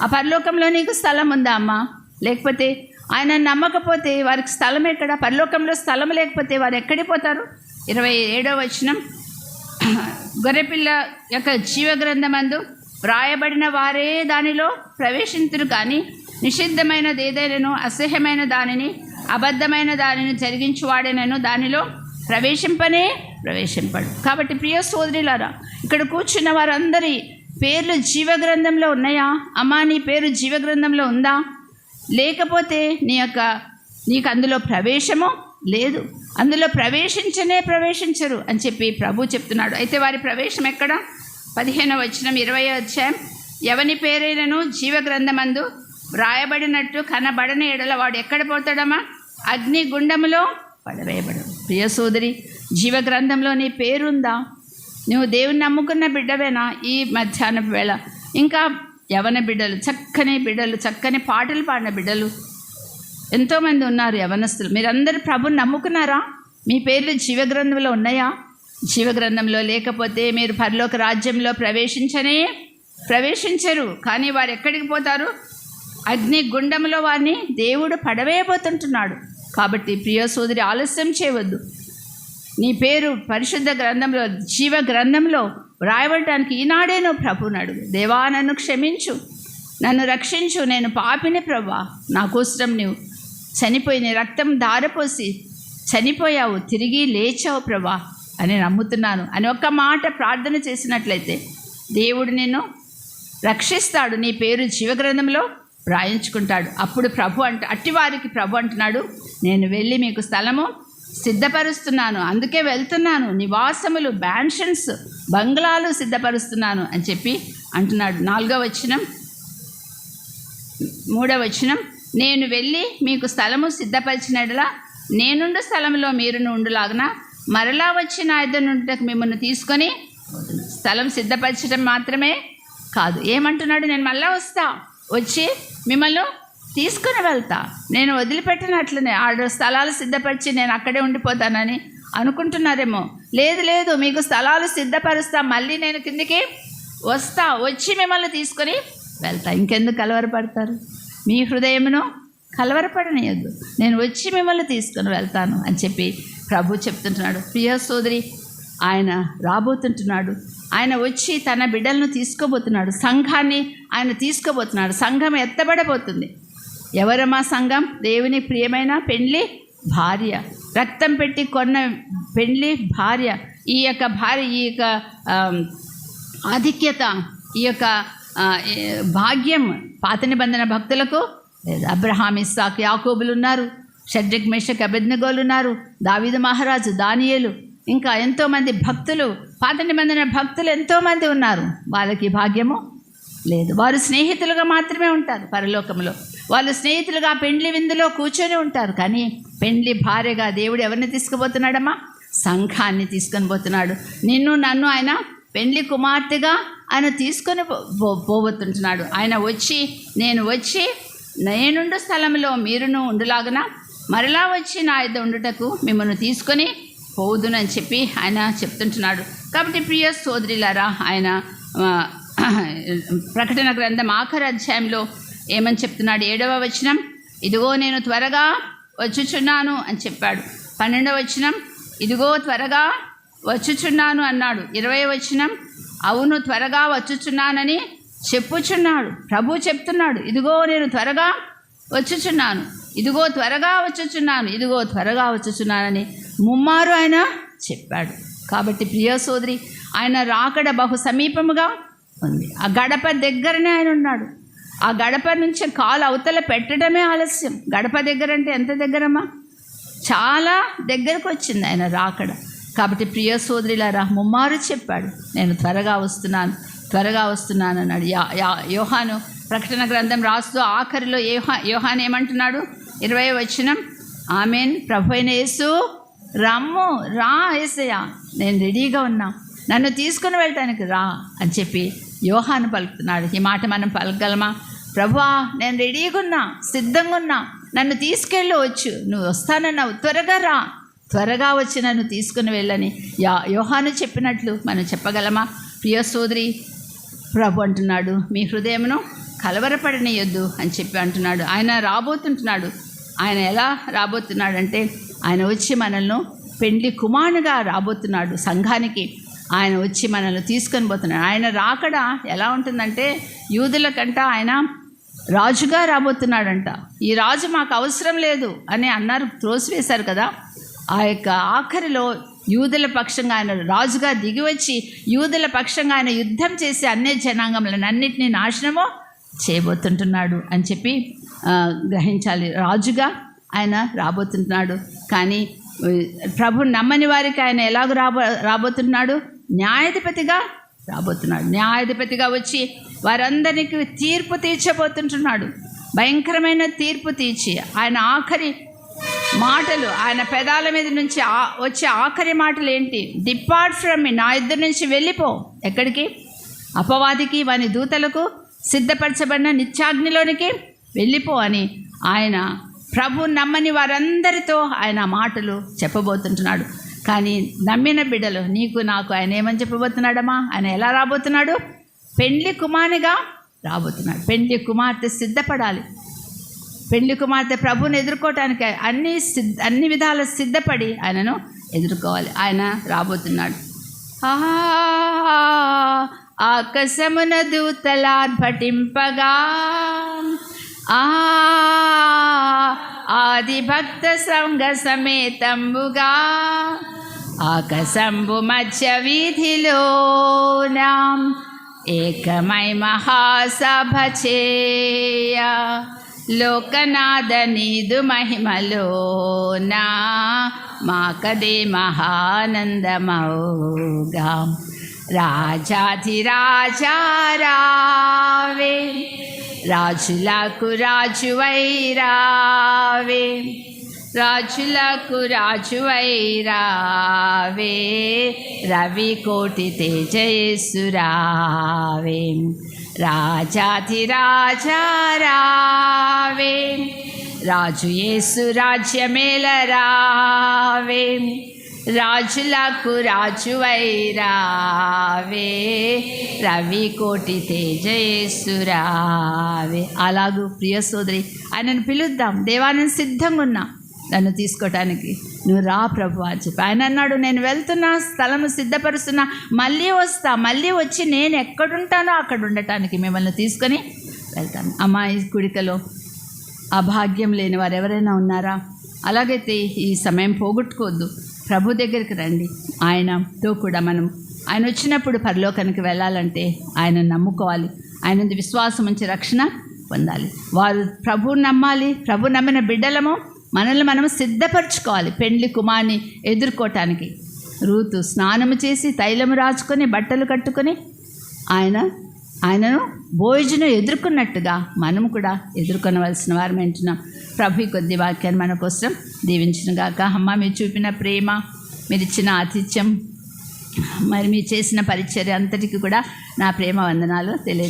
ఆ పరలోకంలో నీకు స్థలం ఉందా అమ్మా? లేకపోతే ఆయన నమ్మకపోతే వారికి స్థలం ఎక్కడ? పరలోకంలో స్థలం లేకపోతే వారు ఎక్కడికి పోతారు? 27వ వచనం, గొర్రెపిల్ల యొక్క జీవగ్రంథమందు వ్రాయబడిన వారే దానిలో ప్రవేశింతురు, కానీ నిషిద్ధమైనది ఏదైనాను, అసహ్యమైన దానిని, అబద్ధమైన దానిని జరిగించువాడేనను దానిలో ప్రవేశింపడు. కాబట్టి ప్రియ సోదరులారా, ఇక్కడ కూర్చున్న వారందరి పేర్లు జీవగ్రంథంలో ఉన్నాయా? అమ్మా, నీ పేరు జీవగ్రంథంలో ఉందా? లేకపోతే నీకు అందులో ప్రవేశము లేదు, అందులో ప్రవేశించరు అని చెప్పి ప్రభు చెప్తున్నాడు. అయితే వారి ప్రవేశం ఎక్కడ? 15వ వచనం 20వ అధ్యాయం, ఎవని పేరైనను జీవగ్రంథమందు వ్రాయబడినట్టు కనబడని ఎడల వాడు ఎక్కడ పోతాడమ్మా? అగ్ని గుండములో పడవేయబడు. ప్రియ సోదరి, జీవ గ్రంథంలో నీ పేరుందా? నువ్వు దేవుని నమ్ముకున్న బిడ్డవేనా? ఈ మధ్యాహ్నపు వేళ ఇంకా యవన బిడ్డలు, చక్కని బిడ్డలు, చక్కని పాటలు పాడిన బిడ్డలు ఎంతోమంది ఉన్నారు. యవనస్తులు, మీరందరూ ప్రభుని నమ్ముకున్నారా? మీ పేర్లు జీవగ్రంథంలో ఉన్నాయా? జీవగ్రంథంలో లేకపోతే మీరు పరలోక రాజ్యంలో ప్రవేశించరు. కానీ వారు ఎక్కడికి పోతారు? అగ్ని గుండంలో వారిని దేవుడు పడవేయబోతుంటున్నాడు. కాబట్టి ప్రియ సోదరి, ఆలస్యం చేయవద్దు. నీ పేరు పరిశుద్ధ గ్రంథంలో, జీవ గ్రంథంలో వ్రాయబడటానికి ఈనాడే నువ్వు ప్రభువుని అడుగు. దేవా, నన్ను క్షమించు, నన్ను రక్షించు, నేను పాపిని ప్రభువా, నా కోసం నువ్వు చనిపోయి నీ రక్తం ధారపోసి చనిపోయావు, తిరిగి లేచావు ప్రభా అని నమ్ముతున్నాను అని ఒక్క మాట ప్రార్థన చేసినట్లయితే దేవుడు నిన్ను రక్షిస్తాడు. నీ పేరు జీవగ్రంథంలో వ్రాయించుకుంటాడు. అప్పుడు ప్రభు అట్టివారికి ప్రభు అంటున్నాడు, నేను వెళ్ళి మీకు స్థలము సిద్ధపరుస్తున్నాను, అందుకే వెళ్తున్నాను, నివాసములు, మ్యాన్షన్స్, బంగ్లాలు సిద్ధపరుస్తున్నాను అని చెప్పి అంటున్నాడు. 4వ వచనం, 3వ వచనం, నేను వెళ్ళి మీకు స్థలము సిద్ధపరిచినట్లా నేనుండు స్థలంలో మీరును ఉండులాగన మరలా వచ్చి నా ఇద్దరు నుండి మిమ్మల్ని తీసుకొని, స్థలం సిద్ధపరచడం మాత్రమే కాదు, ఏమంటున్నాడు, నేను మళ్ళా వస్తా, వచ్చి మిమ్మల్ని తీసుకుని వెళ్తా. నేను వదిలిపెట్టినట్లనే ఆ స్థలాలు సిద్ధపరిచి నేను అక్కడే ఉండిపోతానని అనుకుంటున్నారేమో. లేదు, మీకు స్థలాలు సిద్ధపరుస్తా, మళ్ళీ నేను కిందికి వస్తా, వచ్చి మిమ్మల్ని తీసుకొని వెళ్తా. ఇంకెందుకు కలవరపడతారు? మీ హృదయమును కలవరపడనియద్దు, నేను వచ్చి మిమ్మల్ని తీసుకొని వెళ్తాను అని చెప్పి ప్రభు చెప్తుంటున్నాడు. ప్రియ సోదరి, ఆయన రాబోతుంటున్నాడు. ఆయన వచ్చి తన బిడ్డలను తీసుకోబోతున్నాడు. సంఘాన్ని ఆయన తీసుకోబోతున్నాడు. సంఘం ఎత్తబడబోతుంది. ఎవరమ్మా సంఘం? దేవుని ప్రియమైన పెండ్లి భార్య, రక్తం పెట్టి కొన్న పెండ్లి భార్య. ఈ యొక్క భార్య, ఈ యొక్క ఆధిక్యత, ఈ యొక్క భాగ్యం పాత నిబంధన భక్తులకు లేదు. అబ్రహాం, ఇస్సాక్, యాకోబులు ఉన్నారు, షడ్రక్, మేషక్, అబేద్నెగోలు ఉన్నారు, దావీదు మహారాజు, దానియేలు, ఇంకా ఎంతోమంది భక్తులు, పాత నిబంధన భక్తులు ఎంతోమంది ఉన్నారు. వాళ్ళకి భాగ్యము లేదు. వారు స్నేహితులుగా మాత్రమే ఉంటారు పరలోకంలో. వాళ్ళు స్నేహితులుగా పెండ్లి విందులో కూర్చొని ఉంటారు. కానీ పెండ్లి భార్యగా దేవుడు ఎవరిని తీసుకుపోతున్నాడమ్మా? సంఘాన్ని తీసుకొని పోతున్నాడు. నిన్ను నన్ను ఆయన పెండ్లి కుమార్తెగా ఆయన తీసుకొని పోబోతుంటున్నాడు. ఆయన వచ్చి, నేను వచ్చి నేనుండు స్థలంలో మీరును ఉండులాగున మరలా వచ్చి నా యొద్ద ఉండుటకు మిమ్మల్ని తీసుకొని పోదునని చెప్పి ఆయన చెప్తుంటున్నాడు. కాబట్టి ప్రియ సోదరులారా, ఆయన ప్రకటన గ్రంథం ఆఖరి అధ్యాయంలో ఏమని చెప్తున్నాడు? 7వ వచనం, ఇదిగో నేను త్వరగా వచ్చుచున్నాను అని చెప్పాడు. 12వ వచనం, ఇదిగో త్వరగా వచ్చుచున్నాను అన్నాడు. 20వ వచనం, అవును త్వరగా వచ్చుచున్నానని చెప్పుచున్నాడు. ప్రభు చెప్తున్నాడు, ఇదిగో నేను త్వరగా వచ్చుచున్నాను, ఇదిగో త్వరగా వచ్చుచున్నాను, ఇదిగో త్వరగా వచ్చుచున్నానని ముమ్మారు ఆయన చెప్పాడు. కాబట్టి ప్రియ సోదరి, ఆయన రాకడ బహు సమీపముగా ఉంది. ఆ గడప దగ్గరనే ఆయన ఉన్నాడు. ఆ గడప నుంచి కాలు అవతల పెట్టడమే ఆలస్యం. గడప దగ్గర అంటే ఎంత దగ్గరమ్మా? చాలా దగ్గరకు వచ్చింది ఆయన రాకడ. కాబట్టి ప్రియ సోదరిలారా, ముమ్మారు చెప్పాడు, నేను త్వరగా వస్తున్నాను అన్నాడు. యోహాను ప్రకటన గ్రంథం రాస్తూ ఆఖరిలో యోహాను ఏమంటున్నాడు? 20వ వచనం, ఆమెన్, ప్రభు అయిన యేసు రమ్ము, రా యేసయ్య, నేను రెడీగా ఉన్నా, నన్ను తీసుకుని వెళ్ళటానికి రా అని చెప్పి యోహాను పలుకుతున్నాడు. ఈ మాట మనం పలకగలమా? ప్రభువా, నేను రెడీగా ఉన్నా, సిద్ధంగా ఉన్నా, నన్ను తీసుకెళ్ళవచ్చు, నువ్వు వస్తానన్నావు, త్వరగా రా, త్వరగా వచ్చి నన్ను తీసుకుని వెళ్ళని యోహాను చెప్పినట్లు మనం చెప్పగలమా? ప్రియ సోదరి, ప్రభు అంటున్నాడు, మీ హృదయమును కలవరపడనీయొద్దు అని చెప్పి అంటున్నాడు. ఆయన రాబోతుంటున్నాడు. ఆయన ఎలా రాబోతున్నాడంటే, ఆయన వచ్చి మనల్ని పెండ్లి కుమారునిగా రాబోతున్నాడు. సంఘానికి ఆయన వచ్చి మనల్ని తీసుకొని పోతున్నాడు. ఆయన రాకడ ఎలా ఉంటుందంటే, యూదుల కంట ఆయన రాజుగా రాబోతున్నాడంట. ఈ రాజు మాకు అవసరం లేదు అని అన్నారు, త్రోసివేశారు కదా. ఆ యొక్క ఆఖరిలో యూదుల పక్షంగా ఆయన రాజుగా దిగివచ్చి యూదుల పక్షంగా ఆయన యుద్ధం చేసి అన్ని జనాంగములను అన్నిటినీ నాశనము చేయబోతుంటున్నాడు అని చెప్పి గ్రహించాలి. రాజుగా ఆయన రాబోతుంటున్నాడు. కానీ ప్రభు నమ్మని వారికి ఆయన ఎలాగ రాబోతున్నాడు? న్యాయాధిపతిగా రాబోతున్నాడు. న్యాయాధిపతిగా వచ్చి వారందరికీ తీర్పు తీర్చబోతుంటున్నాడు. భయంకరమైన తీర్పు తీర్చి ఆయన ఆఖరి మాటలు, ఆయన పెదాల మీద నుంచి వచ్చే ఆఖరి మాటలు ఏంటి? డిపార్ట్ ఫ్రమ్ మీ, నా ఇద్దరి నుంచి వెళ్ళిపో. ఎక్కడికి? అపవాదికి వాని దూతలకు సిద్ధపరచబడిన నిత్యాగ్నిలోనికి వెళ్ళిపో అని ఆయన ప్రభు నమ్మని వారందరితో ఆయన మాటలు చెప్పబోతుంటున్నాడు. కానీ నమ్మిన బిడ్డలు, నీకు నాకు ఆయన ఏమని చెప్పబోతున్నాడమ్మా? ఆయన ఎలా రాబోతున్నాడు? పెండ్లి కుమారునిగా రాబోతున్నాడు. పెండ్లి కుమార్తె సిద్ధపడాలి. పెండ్లి కుమార్తె ప్రభుని ఎదుర్కోవటానికి అన్ని విధాల సిద్ధపడి ఆయనను ఎదుర్కోవాలి. ఆయన రాబోతున్నాడు. ఆకాశమున దూతలార్భటింపగా, ఆది భక్త సంఘ సమేతంబుగా, ఆకాశంబు మధ్య వీధిలోన ఏకమై మహాసభ చేయ, లోకనాథ నీదు మహిమలోనా మాకదే మహానందమౌగా. రాజాధిరాజా రావే, రాజులకు రాజువై రావే, రాజులకు రాజువై రావే, రవి కోటి తేజస్సు రావే, రాజాధిరాజా రావే, రాజు యేసు రాజ్యమేల రావే, రాజులకు రాజువై రావే, రవి కోటి తేజస్సు రావే. అలాగూ ప్రియ సోదరి, ఆయనను పిలుద్దాం. దేవా, నేను సిద్ధంగా ఉన్నా, నన్ను తీసుకోవటానికి నువ్వు రా ప్రభు అని చెప్పి. ఆయన అన్నాడు, నేను వెళ్తున్నా, స్థలము సిద్ధపరుస్తున్నా, మళ్ళీ వస్తా, మళ్ళీ వచ్చి నేను ఎక్కడుంటానో అక్కడ ఉండటానికి మిమ్మల్ని తీసుకొని వెళ్తాను. అమ్మాయి కుడికలో ఆ భాగ్యం లేని వారు ఎవరైనా ఉన్నారా? అలాగైతే ఈ సమయం పోగొట్టుకోవద్దు. ప్రభు దగ్గరికి రండి. ఆయనతో కూడా ఆయన వచ్చినప్పుడు పరలోకానికి వెళ్ళాలంటే ఆయన నమ్ముకోవాలి. ఆయన విశ్వాసం ఉంచి రక్షణ పొందాలి. వారు ప్రభువుని నమ్మాలి. ప్రభు నమ్మిన బిడ్డలము మనల్ని మనము సిద్ధపరచుకోవాలి పెండ్లి కుమార్ని ఎదుర్కోవటానికి. రూతు స్నానము చేసి తైలము రాచుకొని బట్టలు కట్టుకొని ఆయనను భోజనం ఎదుర్కొన్నట్టుగా మనము కూడా ఎదుర్కొనవలసిన వారు అంటున్నాం. ప్రభు కొద్ది వాక్యాన్ని మన కోసం దీవించిన గాక. అమ్మ, మీరు చూపిన ప్రేమ, మీరు ఇచ్చిన ఆతిథ్యం, మరి మీరు చేసిన పరిచర్య అంతటికి కూడా నా ప్రేమ వందనాలు తెలియ